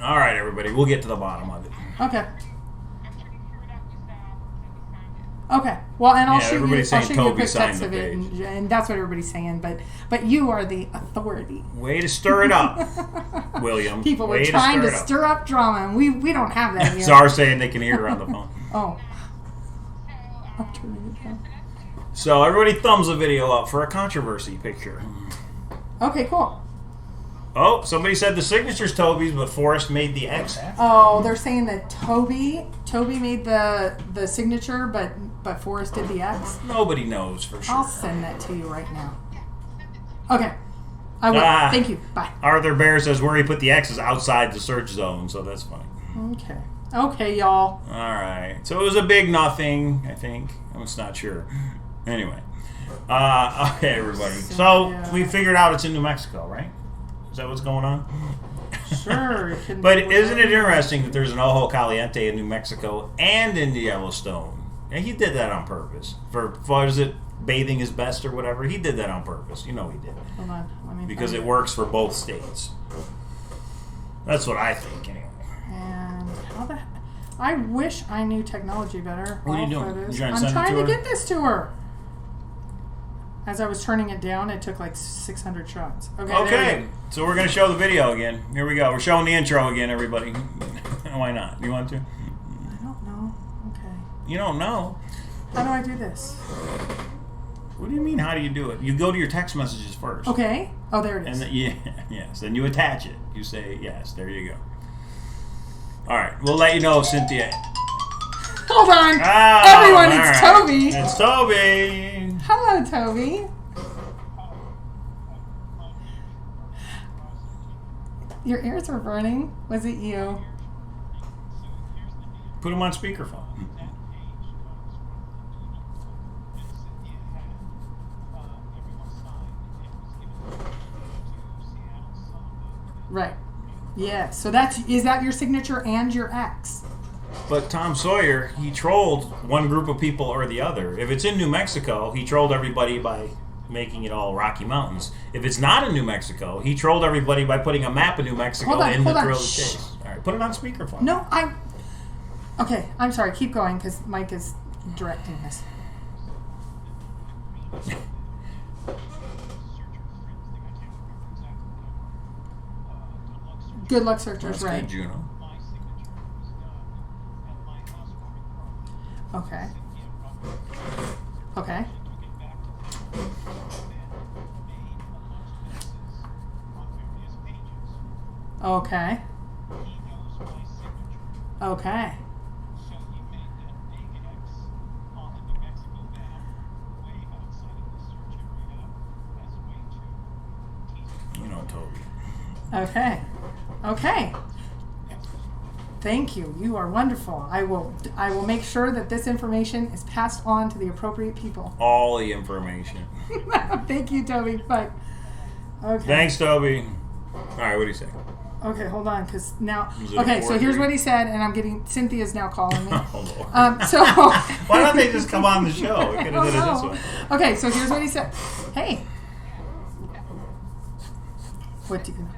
Oh. All right, everybody. We'll get to the bottom of it. Okay. Okay. Well, and I'll shoot you. everybody's I'll saying shoot you a Toby quick signed text the of it, page. and that's what everybody's saying. But you are the authority. Way to stir it up, William. People were Way trying to it up. stir up drama, and we don't have that here. Czar saying they can hear her on the phone. Oh. I'm turning it down. So everybody thumbs the video up for a controversy picture. Okay, cool. Oh, somebody said the signature's Toby's, but Forrest made the X after. Oh, they're saying that Toby made the signature, but Forrest did the X. Nobody knows for sure. I'll send that to you right now. Okay. I will. Thank you. Bye. Arthur Bear says where he put the X is outside the search zone, so that's funny. Okay. Okay, y'all. All right. So it was a big nothing, I think. I'm just not sure. Anyway. Okay, everybody. So we figured out it's in New Mexico, right? Is that what's going on? Sure. But isn't it interesting that there's an Ojo Caliente in New Mexico and in Yellowstone? And he did that on purpose. For what is it, bathing is best or whatever? He did that on purpose. You know he did. Hold on. Let me Because find it works for both states. That's what I think, anyway. And how the I wish I knew technology better. What are you doing? Photos. You trying to I'm send it trying to to her? get this to her. As I was turning it down, it took like 600 shots. Okay. There we Okay, go. so we're going to show the video again. Here we go. We're showing the intro again, everybody. Why not? You want to? I don't know. Okay. You don't know? How do I do this? What do you mean, how do you do it? You go to your text messages first. Okay. Oh, there it is. And then, yes, then you attach it. You say, yes, there you go. All right, we'll let you know, Cynthia. Hold on. Oh, Everyone, all it's right. Toby. It's Toby. Hello, Toby. Your ears were burning. Was it you? Put him on speakerphone. Right. Yeah. So is that your signature and your X? But Tom Sawyer, he trolled one group of people or the other. If it's in New Mexico, he trolled everybody by making it all Rocky Mountains. If it's not in New Mexico, he trolled everybody by putting a map of New Mexico in the thrill of the chase. All right, put it on speakerphone. No, Okay, I'm sorry. Keep going because Mike is directing this. Good luck, searchers. That's right. good, Juno. Okay. Okay. Okay. Okay. You know, Toby. Okay. Okay. Thank you. You are wonderful. I will make sure that this information is passed on to the appropriate people. All the information. Thank you, Toby. Bye. Okay. Thanks, Toby. All right, what do you say? Okay, hold on, because now. Is it Okay, a so here's 4-3? what he said, and I'm getting Cynthia's now calling me. Oh, Lord. So. Why don't they just come on the show? We could have did it this way. Okay, so here's what he said. Hey. What do you know?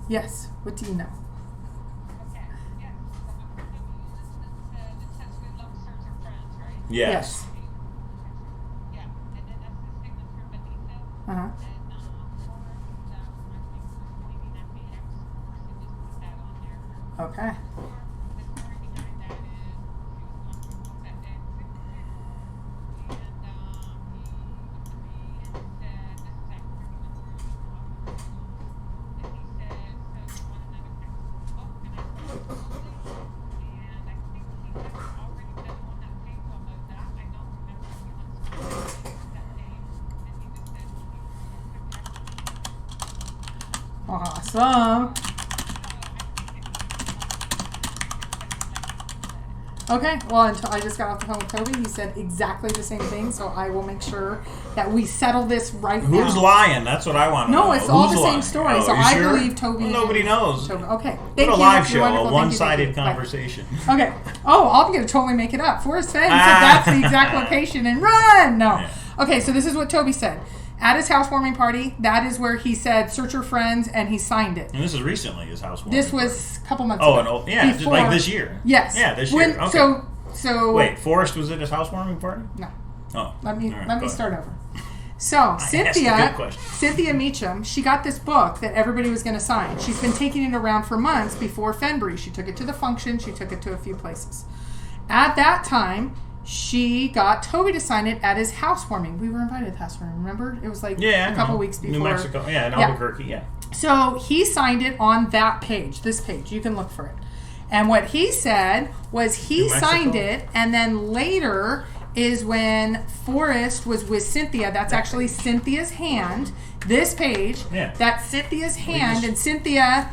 Yes. What do you know? Yes. Uh-huh. Okay. Awesome. Okay, well, until I just got off the phone with Toby, he said exactly the same thing, so I will make sure that we settle this right now. Who's lying? That's what I want to know. No, it's all Who's the lying? same story, Oh, so you I sure? believe Toby. Well, nobody knows. Toby. Okay, What thank a you. live You're show, wonderful. a Thank you, one-sided thank you. Bye. conversation. Okay. Oh, I'm going to totally make it up. Forrest Fenn said that's the exact location and run. No. Yeah. Okay, so this is what Toby said. At his housewarming party, that is where he said, search your friends, and he signed it. And this is recently his housewarming. This was a couple months Oh, ago. just like this year. Yes. Yeah, this year. Okay. So Wait, Forrest was at his housewarming party? No. Oh. Let me All right, let me go start ahead. over. So asked a good question. Cynthia Meacham, she got this book that everybody was going to sign. She's been taking it around for months before Fenbury. She took it to the function. She took it to a few places. At that time, she got Toby to sign it at his housewarming. We were invited to the housewarming. Remember? It was like a couple weeks before. New Mexico. Yeah, in Albuquerque. Yeah. So he signed it on that page, this page. You can look for it. And what he said was he signed it, and then later is when Forrest was with Cynthia. That's actually Cynthia's hand. This page, that's Cynthia's hand. And Cynthia,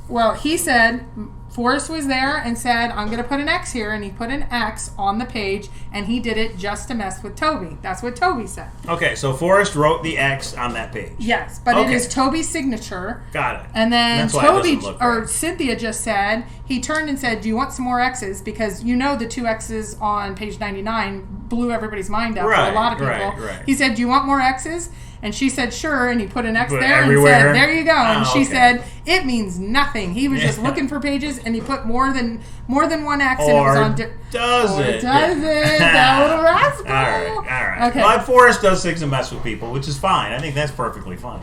well, he said, Forrest was there and said, I'm going to put an X here. And he put an X on the page, and he did it just to mess with Toby. That's what Toby said. Okay, so Forrest wrote the X on that page. Yes, but it is Toby's signature. Got it. And then That's why it Toby, doesn't look or right. Cynthia just said, he turned and said, do you want some more X's? Because you know the two X's on page 99 blew everybody's mind up for a lot of people. Right. He said, do you want more X's? And she said, sure. And he put an X Put there everywhere. and said, there you go. And she okay. said, it means nothing. He was just looking for pages, and he put more than one X, and it was on. Does it? That little rascal. All right. Okay. Well, Forrest does things to mess with people, which is fine. I think that's perfectly fine.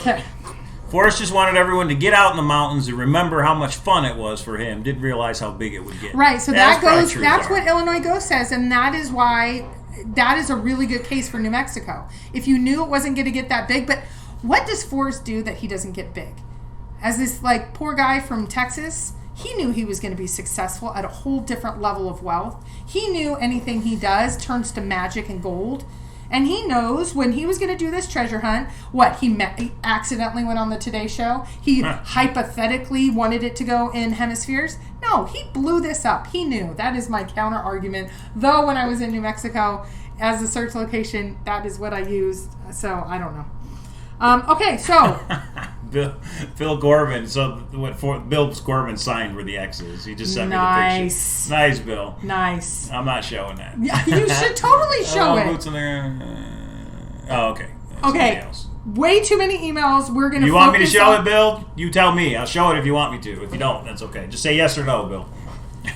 Okay. Forrest just wanted everyone to get out in the mountains and remember how much fun it was for him. Didn't realize how big it would get. Right. So That's that's what Illinois Go says, and that is why that is a really good case for New Mexico. If you knew it wasn't going to get that big, but what does Forrest do that he doesn't get big? As this poor guy from Texas, He knew he was going to be successful at a whole different level of wealth. He knew anything he does turns to magic and gold. And he knows when he was going to do this treasure hunt, he accidentally went on the Today Show. He hypothetically wanted it to go in hemispheres. No, he blew this up. He knew. That is my counter argument. Though when I was in New Mexico as a search location, that is what I used. So I don't know. Okay, so Bill Gorman. So what Bill Gorman signed were the X's. He just sent me the picture. Nice, Bill. Nice. I'm not showing that. Yeah, you should totally show it. Boots in there. Okay. Okay. Way too many emails. We're gonna. You want me to show it, Bill? You tell me. I'll show it if you want me to. If you don't, that's okay. Just say yes or no, Bill.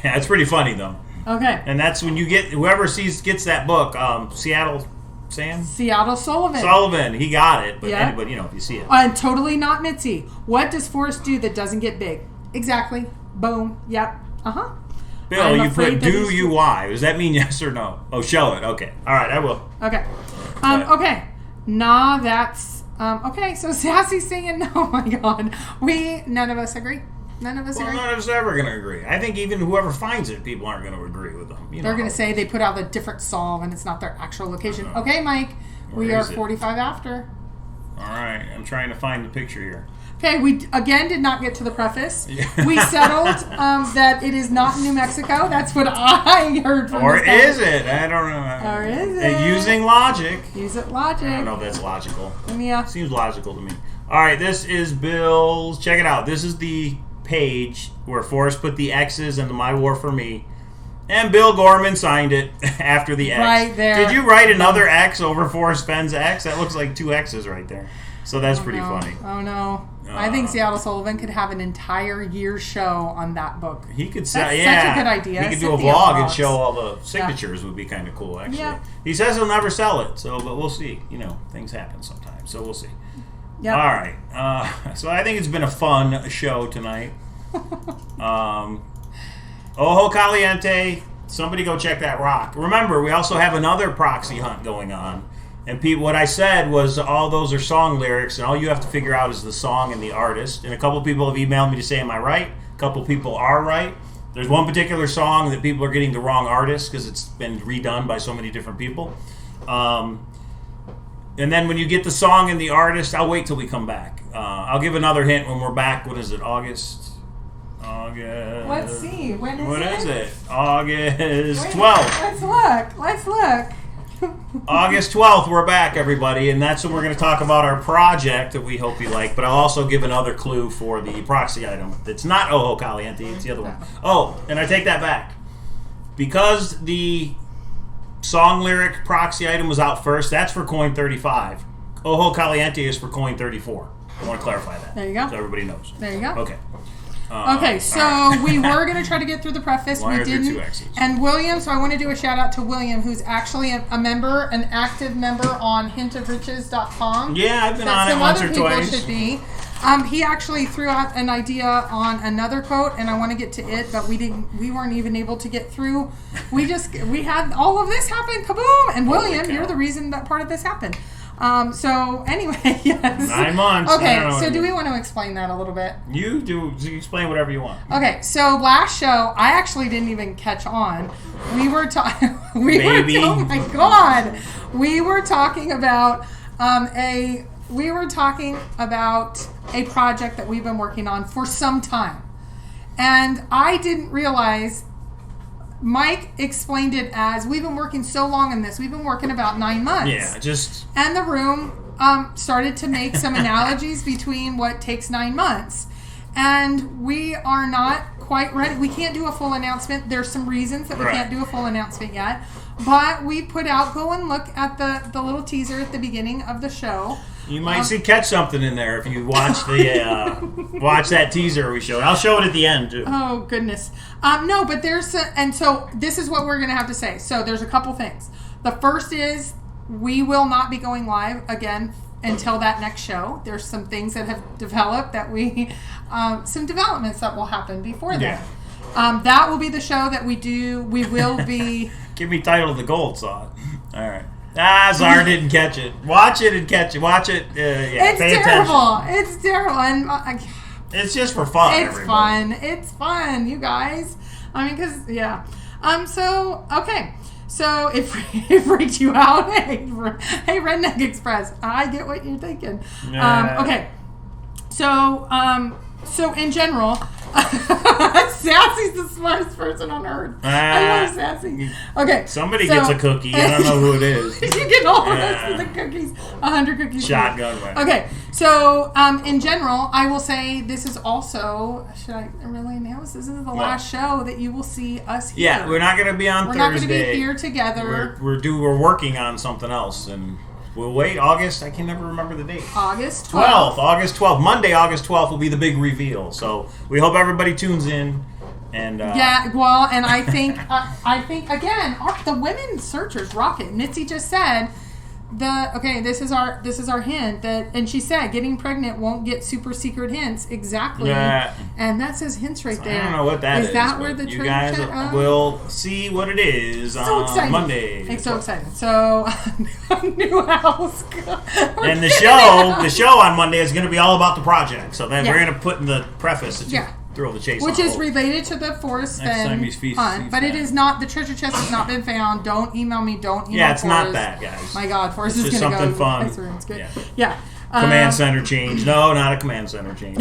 That's pretty funny though. Okay. And that's when you get whoever gets that book. Seattle Sullivan. He got it, but anybody, if you see it. And totally not Mitzi. What does Forrest do that doesn't get big? Exactly. Boom. Yep. Bill, you put do you why? Does that mean yes or no? Oh, show it. Okay. All right, I will. Okay. Okay. Nah, that's okay. So Sassy's singing. Oh my God. None of us agree. None of us agree. None of us are ever going to agree. I think even whoever finds it, people aren't going to agree with them. They're going to say they put out a different song and it's not their actual location. Okay, Mike. We are 45 after. All right. I'm trying to find the picture here. Okay, we again did not get to the preface. We settled that it is not New Mexico. That's what I heard from Or is it? I don't know. Or is it? Using logic. Use it logic. I don't know if that's logical. Yeah. Seems logical to me. All right, this is Bill's. Check it out. This is the page where Forrest put the X's and the My War for Me. And Bill Gorman signed it after the X. Right there. Did you write another X over Forrest Fenn's X? That looks like two X's right there. So that's pretty funny. Oh, no. I think Seattle Sullivan could have an entire year's show on that book. He could say, That's such a good idea. He could do a vlog and show all the signatures would be kind of cool, actually. Yeah. He says he'll never sell it, but we'll see. Things happen sometimes, so we'll see. Yep. All right. So I think it's been a fun show tonight. Ojo Caliente. Somebody go check that rock. Remember, we also have another proxy hunt going on. And what I said was all those are song lyrics, and all you have to figure out is the song and the artist. And a couple people have emailed me to say, am I right? A couple people are right. There's one particular song that people are getting the wrong artist because it's been redone by so many different people. And then when you get the song and the artist, I'll wait till we come back. I'll give another hint when we're back. What is it, August? Let's see. When is what it? is it? August 12th. Let's look. August 12th, we're back, everybody, and that's when we're going to talk about our project that we hope you like, but I'll also give another clue for the proxy item. It's not Ojo Caliente, it's the other one. Oh, and I take that back. Because the song lyric proxy item was out first, that's for coin 35. Ojo Caliente is for coin 34. I want to clarify that. There you go. So everybody knows. There you go. Okay. Okay, so we were going to try to get through the preface. Why we are there didn't. two X's? And William, so I want to do a shout out to William, who's actually a member, an active member on hintofriches.com. Yeah, I've been on it once or twice. Some other people should be. He actually threw out an idea on another quote, and I want to get to it, but we weren't even able to get through. We had all of this happen, kaboom! And William, you're the reason that part of this happened. So anyway, yes. 9 months. Okay, so do we want to explain that a little bit? You do. You explain whatever you want. Okay, so last show, I actually didn't even catch on. We were talking. Oh my God! We were talking about a project that we've been working on for some time, and I didn't realize. Mike explained it as we've been working so long on this. We've been working about 9 months. Yeah, And the room started to make some analogies between what takes 9 months. And we are not quite ready. We can't do a full announcement. There's some reasons that we can't do a full announcement yet. But we put out, go and look at the little teaser at the beginning of the show. You might catch something in there if you watch the watch that teaser we showed. I'll show it at the end too. Oh goodness, no, but and so this is what we're gonna have to say. So there's a couple things. The first is we will not be going live again until that next show. There's some things that have developed that some developments that will happen before that. Yeah. That will be the show that we do. We will be. Give me title of the gold saw. All right. Czar didn't catch it. Watch it and catch it. Watch it. It's terrible. Attention. It's terrible. And It's just for fun. It's everybody. fun. It's fun, you guys. I mean, because, yeah. So, okay. So, it freaked you out. Hey, Redneck Express. I get what you're thinking. Yeah. Okay. So in general, Sassy's the smartest person on earth. I love Sassy. Okay. Somebody gets a cookie. I don't know who it is. You get all the rest of the cookies. 100 cookies. Shotgun way. Okay. So, in general, I will say this is also, should I really announce this? This is the last show that you will see us here. Yeah, we're not going to be on Thursday. We're not going to be here together. We're working on something else, and we'll wait. August, I can never remember the date. August 12th. August 12th. Monday, August 12th will be the big reveal. So we hope everybody tunes in. And yeah, well, and I think again, the women searchers rock it. Nitzy just said this is our hint that, and she said getting pregnant won't get super secret hints exactly. Yeah. And that says hints right there. I don't know what that is. Is that where the you guys will see what it is on Monday. It's so exciting. So new house. And the show on Monday is going to be all about the project. So then we're going to put in the preface that you thrill the chase, which is related to the Forrest Fenn hunt, but it is not. The treasure chest has not been found. Don't email me. Don't email. Yeah, it's Forrest. not that, guys. My God, Forrest is going to go. Something fun. It's good. Yeah. Command center change. No, not a command center change.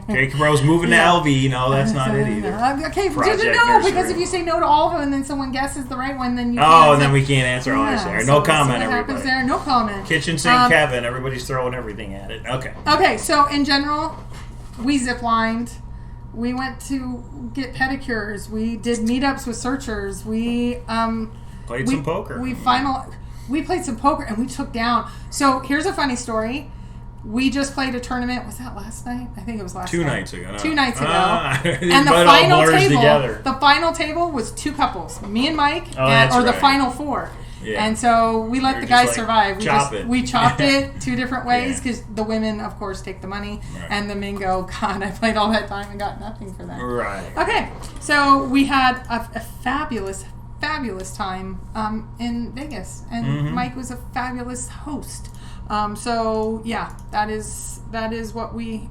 Jake Cabro's moving to LV. No, that's not it either. Okay, Project no, Nursery. because if you say no to all of them and then someone guesses the right one, then you and then we can't answer all this there. No comment, what happens everybody. There? No comment. Kitchen sink Kevin. Everybody's throwing everything at it. Okay. Okay, so in general, we ziplined. We went to get pedicures. We did meetups with searchers. We played some poker. We played some poker and we took down. So here's a funny story. We just played a tournament. Was that last night? I think it was last night. 2 nights ago. No. 2 nights ago. And the final table was 2 couples, me and Mike, the final 4. Yeah. And so we let the guys survive. We chopped it 2 different ways because the women, of course, take the money, and the men go, God, I played all that time and got nothing for that. Right. Okay, so we had a fabulous time in Vegas, and Mike was a fabulous host. So yeah, that's what we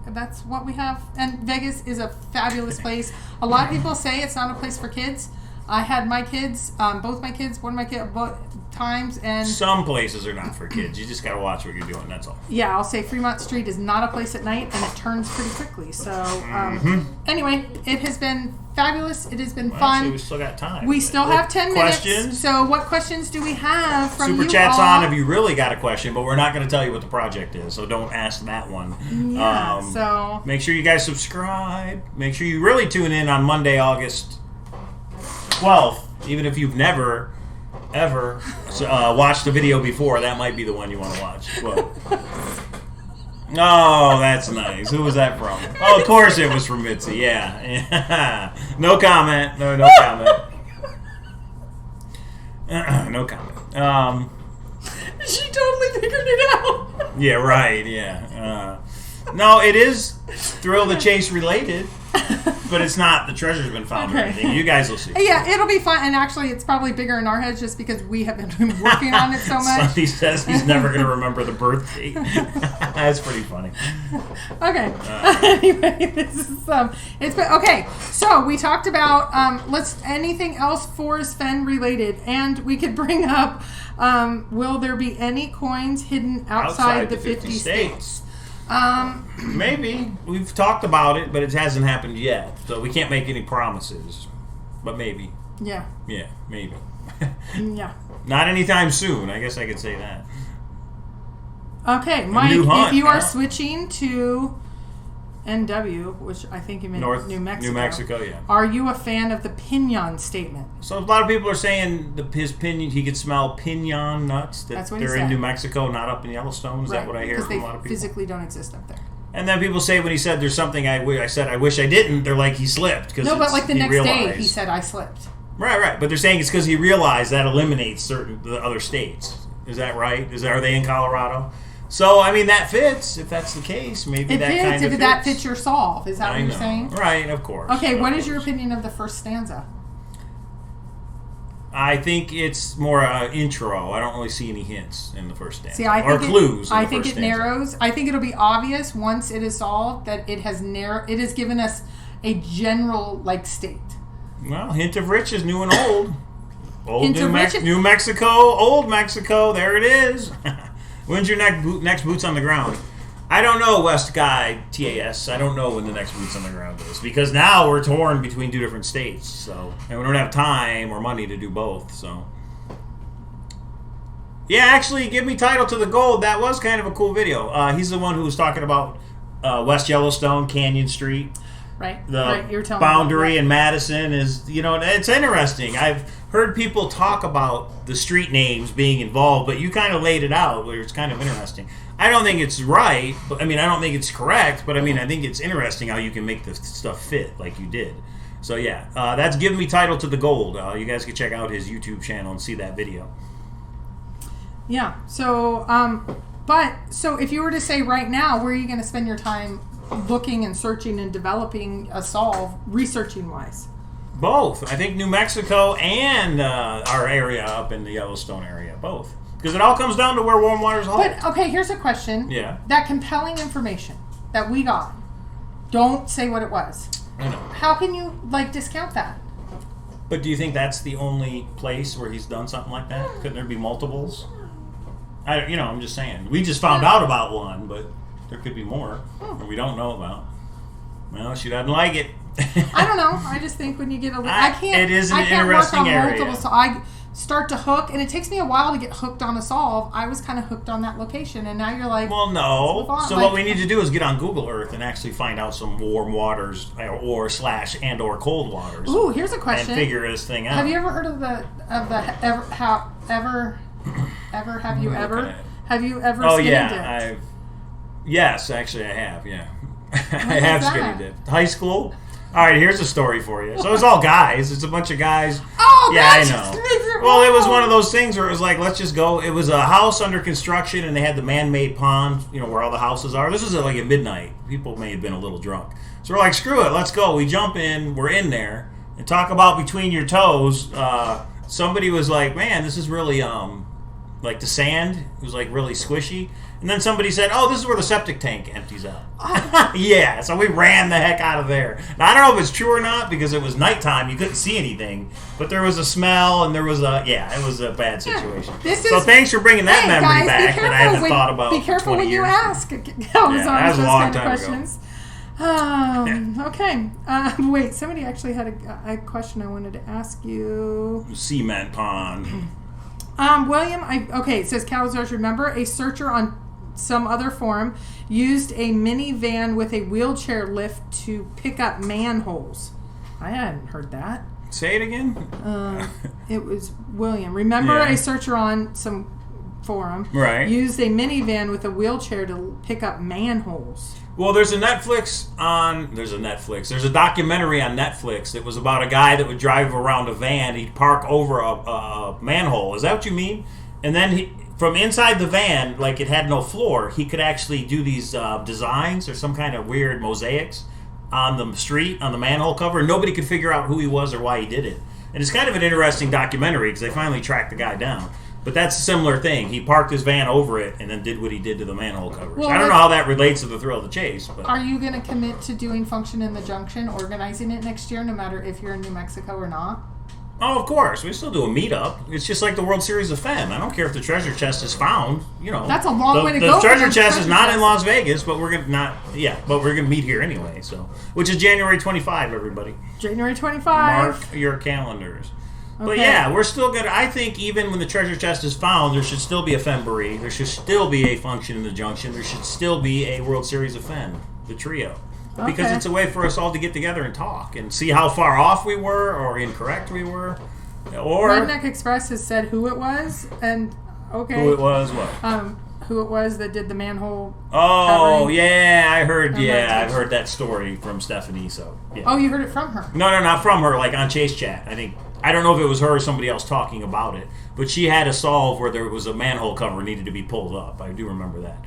have, and Vegas is a fabulous place. A lot of people say it's not a place for kids. I had my kids, both times, and some places are not for kids. You just gotta watch what you're doing. That's all. Yeah, I'll say Fremont Street is not a place at night, and it turns pretty quickly. So anyway, it has been fabulous. It has been fun. So we still got time. We still have 10 minutes. Questions? So what questions do we have from Super you chat's all? on if you really got a question, but we're not going to tell you what the project is, so don't ask that one. Yeah, so make sure you guys subscribe. Make sure you really tune in on Monday, August 12th. Even if you've never ever watched a video before, that might be the one you want to watch. Well, oh, that's nice. Who was that from? Oh, of course it was from Mitzi. Yeah. No comment. No comment. No comment. She totally figured it out. Yeah, right. Yeah. No, it is Thrill the Chase related. But it's not. The treasure's been found or anything. You guys will see. Yeah, it'll be fun. And actually, it's probably bigger in our heads just because we have been working on it so much. Sonny says he's never going to remember the birth date. That's pretty funny. Okay. Anyway, this is it's been okay. So we talked about anything else Forrest Fenn related, and we could bring up will there be any coins hidden outside the 50 states? Maybe. We've talked about it, but it hasn't happened yet. So we can't make any promises. But maybe. Yeah. Yeah, maybe. Yeah. Not anytime soon. I guess I could say that. Okay, Mike, if you are switching to NW, which I think you meant New Mexico. New Mexico, yeah. Are you a fan of the pinon statement? So a lot of people are saying his pinon, he could smell pinon nuts. That's what they're in New Mexico, not up in Yellowstone. Is that what I hear from a lot of people? Because they physically don't exist up there. And then people say when he said there's something I wish I didn't, they're like he slipped. No, but like the next day he said I slipped. Right. But they're saying it's because he realized that eliminates the other states. Is that right? Are they in Colorado? So, I mean, that fits. If that's the case, maybe that kind of fits. If that fits your solve. Is that what you're saying? Right, of course. Okay, what is your opinion of the first stanza? I think it's more intro. I don't really see any hints in the first stanza. See, I think clues. I think it narrows. I think it'll be obvious once it is solved that it has It has given us a general state. Well, hint of riches, new and old. Old New Mexico, old Mexico. There it is. When's your next boots on the ground? I don't know, West Guy TAS. I don't know when the next boots on the ground is because now we're torn between 2 different states. So, and we don't have time or money to do both. So, yeah, actually, give me title to the gold. That was kind of a cool video. He's the one who was talking about West Yellowstone, Canyon Street. Right. You're telling boundary me in Madison is, it's interesting. I've heard people talk about the street names being involved, but you kind of laid it out where it's kind of interesting. I don't think it's right, but I don't think it's correct, but I think it's interesting how you can make the stuff fit like you did. So yeah, that's giving me title to the gold. You guys can check out his YouTube channel and see that video. Yeah. So, so if you were to say right now, where are you going to spend your time looking and searching and developing a solve, researching wise? Both. I think New Mexico and our area up in the Yellowstone area. Both. Because it all comes down to where warm water's hot. But, okay, here's a question. Yeah. That compelling information that we got, don't say what it was. I know. How can you, discount that? But do you think that's the only place where he's done something like that? Couldn't there be multiples? I'm just saying. We just found out about one, but there could be more that we don't know about. Well, she doesn't like it. I don't know. I just think when you get it is an interesting area. Multiple, so I start to hook, and it takes me a while to get hooked on a solve. I was kind of hooked on that location, and now you're like, well, no. So what we need to do is get on Google Earth and actually find out some warm waters or cold waters. Ooh, here's a question. And figure this thing out. Have you ever heard of the have you ever Oh skinny yeah, dipped? Yes, actually I have. Yeah, I have skinny dipped. High school. All right, here's a story for you. So it's all guys. It's a bunch of guys. Oh, yeah, gosh, I know. Well, it was one of those things where it was like, let's just go. It was a house under construction, and they had the man-made pond, where all the houses are. This was at midnight. People may have been a little drunk. So we're like, screw it, let's go. We jump in. We're in there. And talk about between your toes. Somebody was like, man, this is really, the sand. It was, really squishy. And then somebody said, oh, this is where the septic tank empties out. Oh. Yeah, so we ran the heck out of there. Now, I don't know if it's true or not because it was nighttime. You couldn't see anything. But there was a smell and there was it was a bad situation. So thanks for bringing that memory back that I haven't thought about for 20 years. Be careful when you ask. That was a long time ago. Okay. Wait, somebody actually had a question I wanted to ask you. Cement pond. William, it says Cowlazars, remember a searcher on some other forum used a minivan with a wheelchair lift to pick up manholes. I hadn't heard that. Say it again. It was William. Remember a searcher on some forum used a minivan with a wheelchair to pick up manholes. Well, there's a documentary on Netflix that was about a guy that would drive around a van. He'd park over a manhole. Is that what you mean? And then from inside the van, it had no floor, he could actually do these designs or some kind of weird mosaics on the street, on the manhole cover. And nobody could figure out who he was or why he did it. And it's kind of an interesting documentary because they finally tracked the guy down. But that's a similar thing. He parked his van over it and then did what he did to the manhole covers. Well, I don't know how that relates to the thrill of the chase. But are you going to commit to doing Function in the Junction, organizing it next year, no matter if you're in New Mexico or not? Oh, of course. We still do a meetup. It's just like the World Series of Fenn. I don't care if the treasure chest is found. That's a long way to go. The treasure chest is not in Las Vegas, but we're gonna meet here anyway. So, which is January 25, everybody. January 25. Mark your calendars. Okay. But yeah, we're still good. I think even when the treasure chest is found, there should still be a Fenbury. There should still be a Function in the Junction. There should still be a World Series of Fenn, the trio. Okay. Because it's a way for us all to get together and talk and see how far off we were or incorrect we were. Or Redneck Express has said who it was, and who it was what? Who it was that did the manhole. Oh covering. Yeah, I heard. I've heard that story from Stephanie. So yeah. Oh, you heard it from her? No, not from her. On Chase Chat, I think. I don't know if it was her or somebody else talking about it, but she had a solve where there was a manhole cover needed to be pulled up. I do remember that.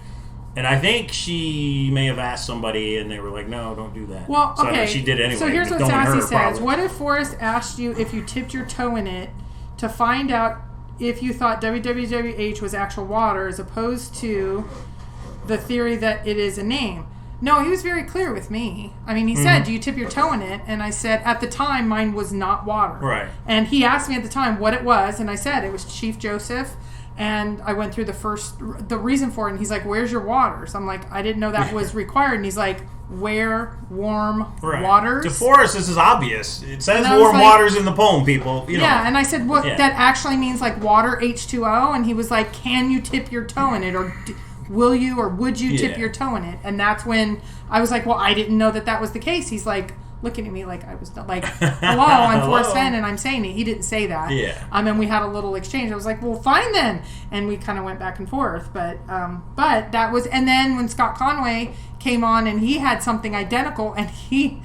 And I think she may have asked somebody, and they were like, no, don't do that. Well, okay. So she did anyway. So here's what Sassy says. What if Forrest asked you if you tipped your toe in it to find out if you thought WWWH was actual water as opposed to the theory that it is a name. No, he was very clear with me. I mean, he said, do you tip your toe in it? And I said, at the time, mine was not water. Right. And he asked me at the time what it was, and I said it was Chief Joseph. And I went through the reason for it, and he's like, where's your waters? I'm like, I didn't know that was required. And he's like, where warm waters? To Forrest, this is obvious. It says I was warm like- waters in the poem, people. You know. Yeah, and I said, what, Yeah. that actually means like water, H2O? And he was like, can you tip your toe in it? Or will you or would you tip Yeah. your toe in it? And that's when I was like, well, I didn't know that was the case. He's like, looking at me like I was like, hello, I'm Forrest Fenn, and I'm saying it. He didn't say that. Yeah. And we had a little exchange. I was like, well, fine then. And we kind of went back and forth. But that was, and then when Scott Conway came on and he had something identical, and he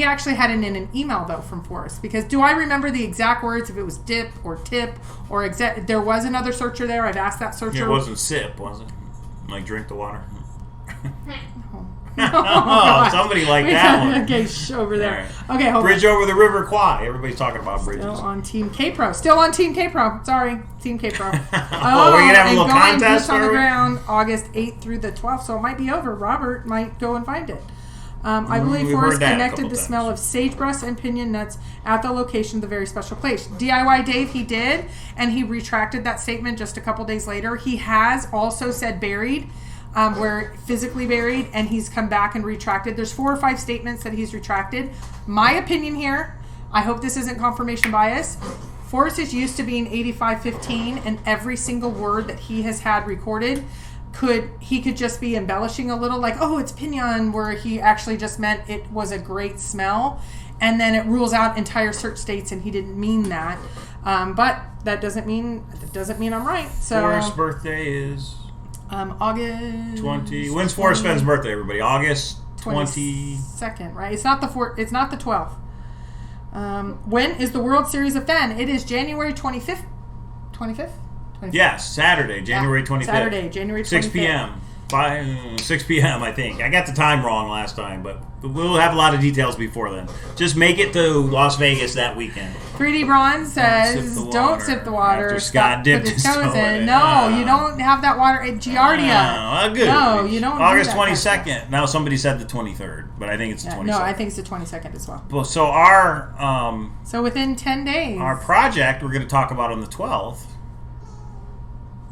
actually had it in an email though from Forrest, because do I remember the exact words, if it was dip or tip or exact? There was another searcher there. I've asked that searcher. It wasn't sip, was it? Like drink the water. Oh, somebody like that one. Okay, over there. Okay, hold Bridge over the River Kwai. Everybody's talking about bridges. Still on Team K-Pro. Still on Team K-Pro. Sorry, Team K-Pro. We're going to have a little contest, Boots on the are we? ground, August 8th through the 12th, so it might be over. Robert might go and find it. I believe we've Forrest heard that a connected couple the times. smell of sagebrush and pinion nuts at the location of the very special place. DIY Dave, he did, and he retracted that statement just a couple days later. He has also said buried, where physically buried, and he's come back and retracted. There's 4 or 5 statements that he's retracted. My opinion here, I hope this isn't confirmation bias, Forrest is used to being 85-15, and every single word that he has had recorded could just be embellishing a little, like, oh, it's pinion, where he actually just meant it was a great smell, and then it rules out entire search states, and he didn't mean that. But that doesn't mean I'm right. So Forrest's birthday is August 20. When's Forrest Fenn's birthday, everybody? August 20. 22nd, right? It's not the 12th. When is the World Series of Fenn? It is January 25th. 25th? Yes, Saturday, January 25th. Saturday, January 25th. 6 p.m. 6 p.m. I think. I got the time wrong last time, but we'll have a lot of details before then. Just make it to Las Vegas that weekend. 3D Bronze says, don't sip the water. After Scott dipped put his toes toe in in. it. No, you don't have that water at Giardia. Good. No, you don't do August that kind of 22nd. Now somebody said the 23rd, but I think it's the 22nd. No, I think it's the 22nd as well. Well, so our So within 10 days. our project we're going to talk about on the 12th.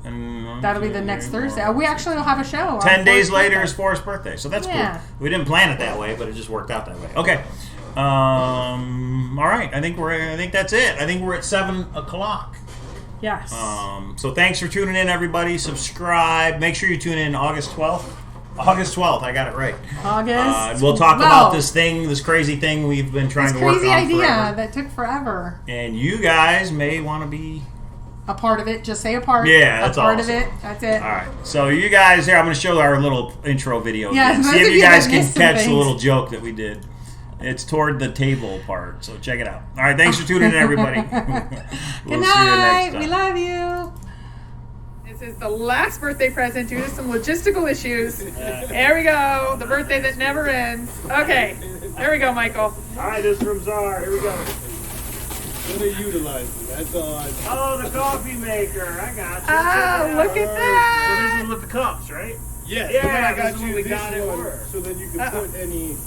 And That'll be the next Thursday. We actually will have a show. 10 on days Forrest's later birthday. is Forrest's birthday, so that's Yeah. cool. We didn't plan it that way, but it just worked out that way. Okay. All right. I think that's it. I think we're at 7 o'clock. Yes. So thanks for tuning in, everybody. Subscribe. Make sure you tune in August 12th. August 12th. I got it right. August. We'll talk 12th. about this crazy thing we've been trying to work on crazy idea forever. that took forever. And you guys may want to be A part of it. Just say a part. Yeah, that's a part awesome. of it. That's it. All right. So you guys here, I'm going to show our little intro video. Yeah, again. those See if of you you guys that can missed some catch the things. little joke that we did. It's toward the table part, so check it out. All right, thanks for tuning in, everybody. Good We'll night. see you next time. We love you. This is the last birthday present due to some logistical issues. There we go. The birthday that never ends. Okay. There we go, Michael. All right, this from Czar. Here we go. What are you utilizing? That's all I. Oh, the coffee maker. I got you. Oh, look at So that. this is with the cups, right? Yeah, Yeah, so then I this got is you what we this got at one, work. so then you can put any.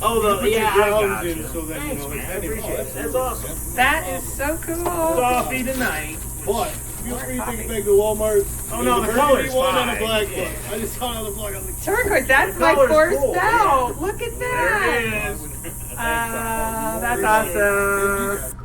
Oh, put your I grounds got in you. so that Thanks, you know man. it's I appreciate it. That's awesome. That is so cool. Coffee tonight. But feel free to take it back to Walmart. Oh, no, There's the a color's burgundy one and a fine. black Yeah. one. I just saw it on the blog. I was like, Turquoise. That's The like color's Forrest cool, out. Look at that. There it is. That's awesome.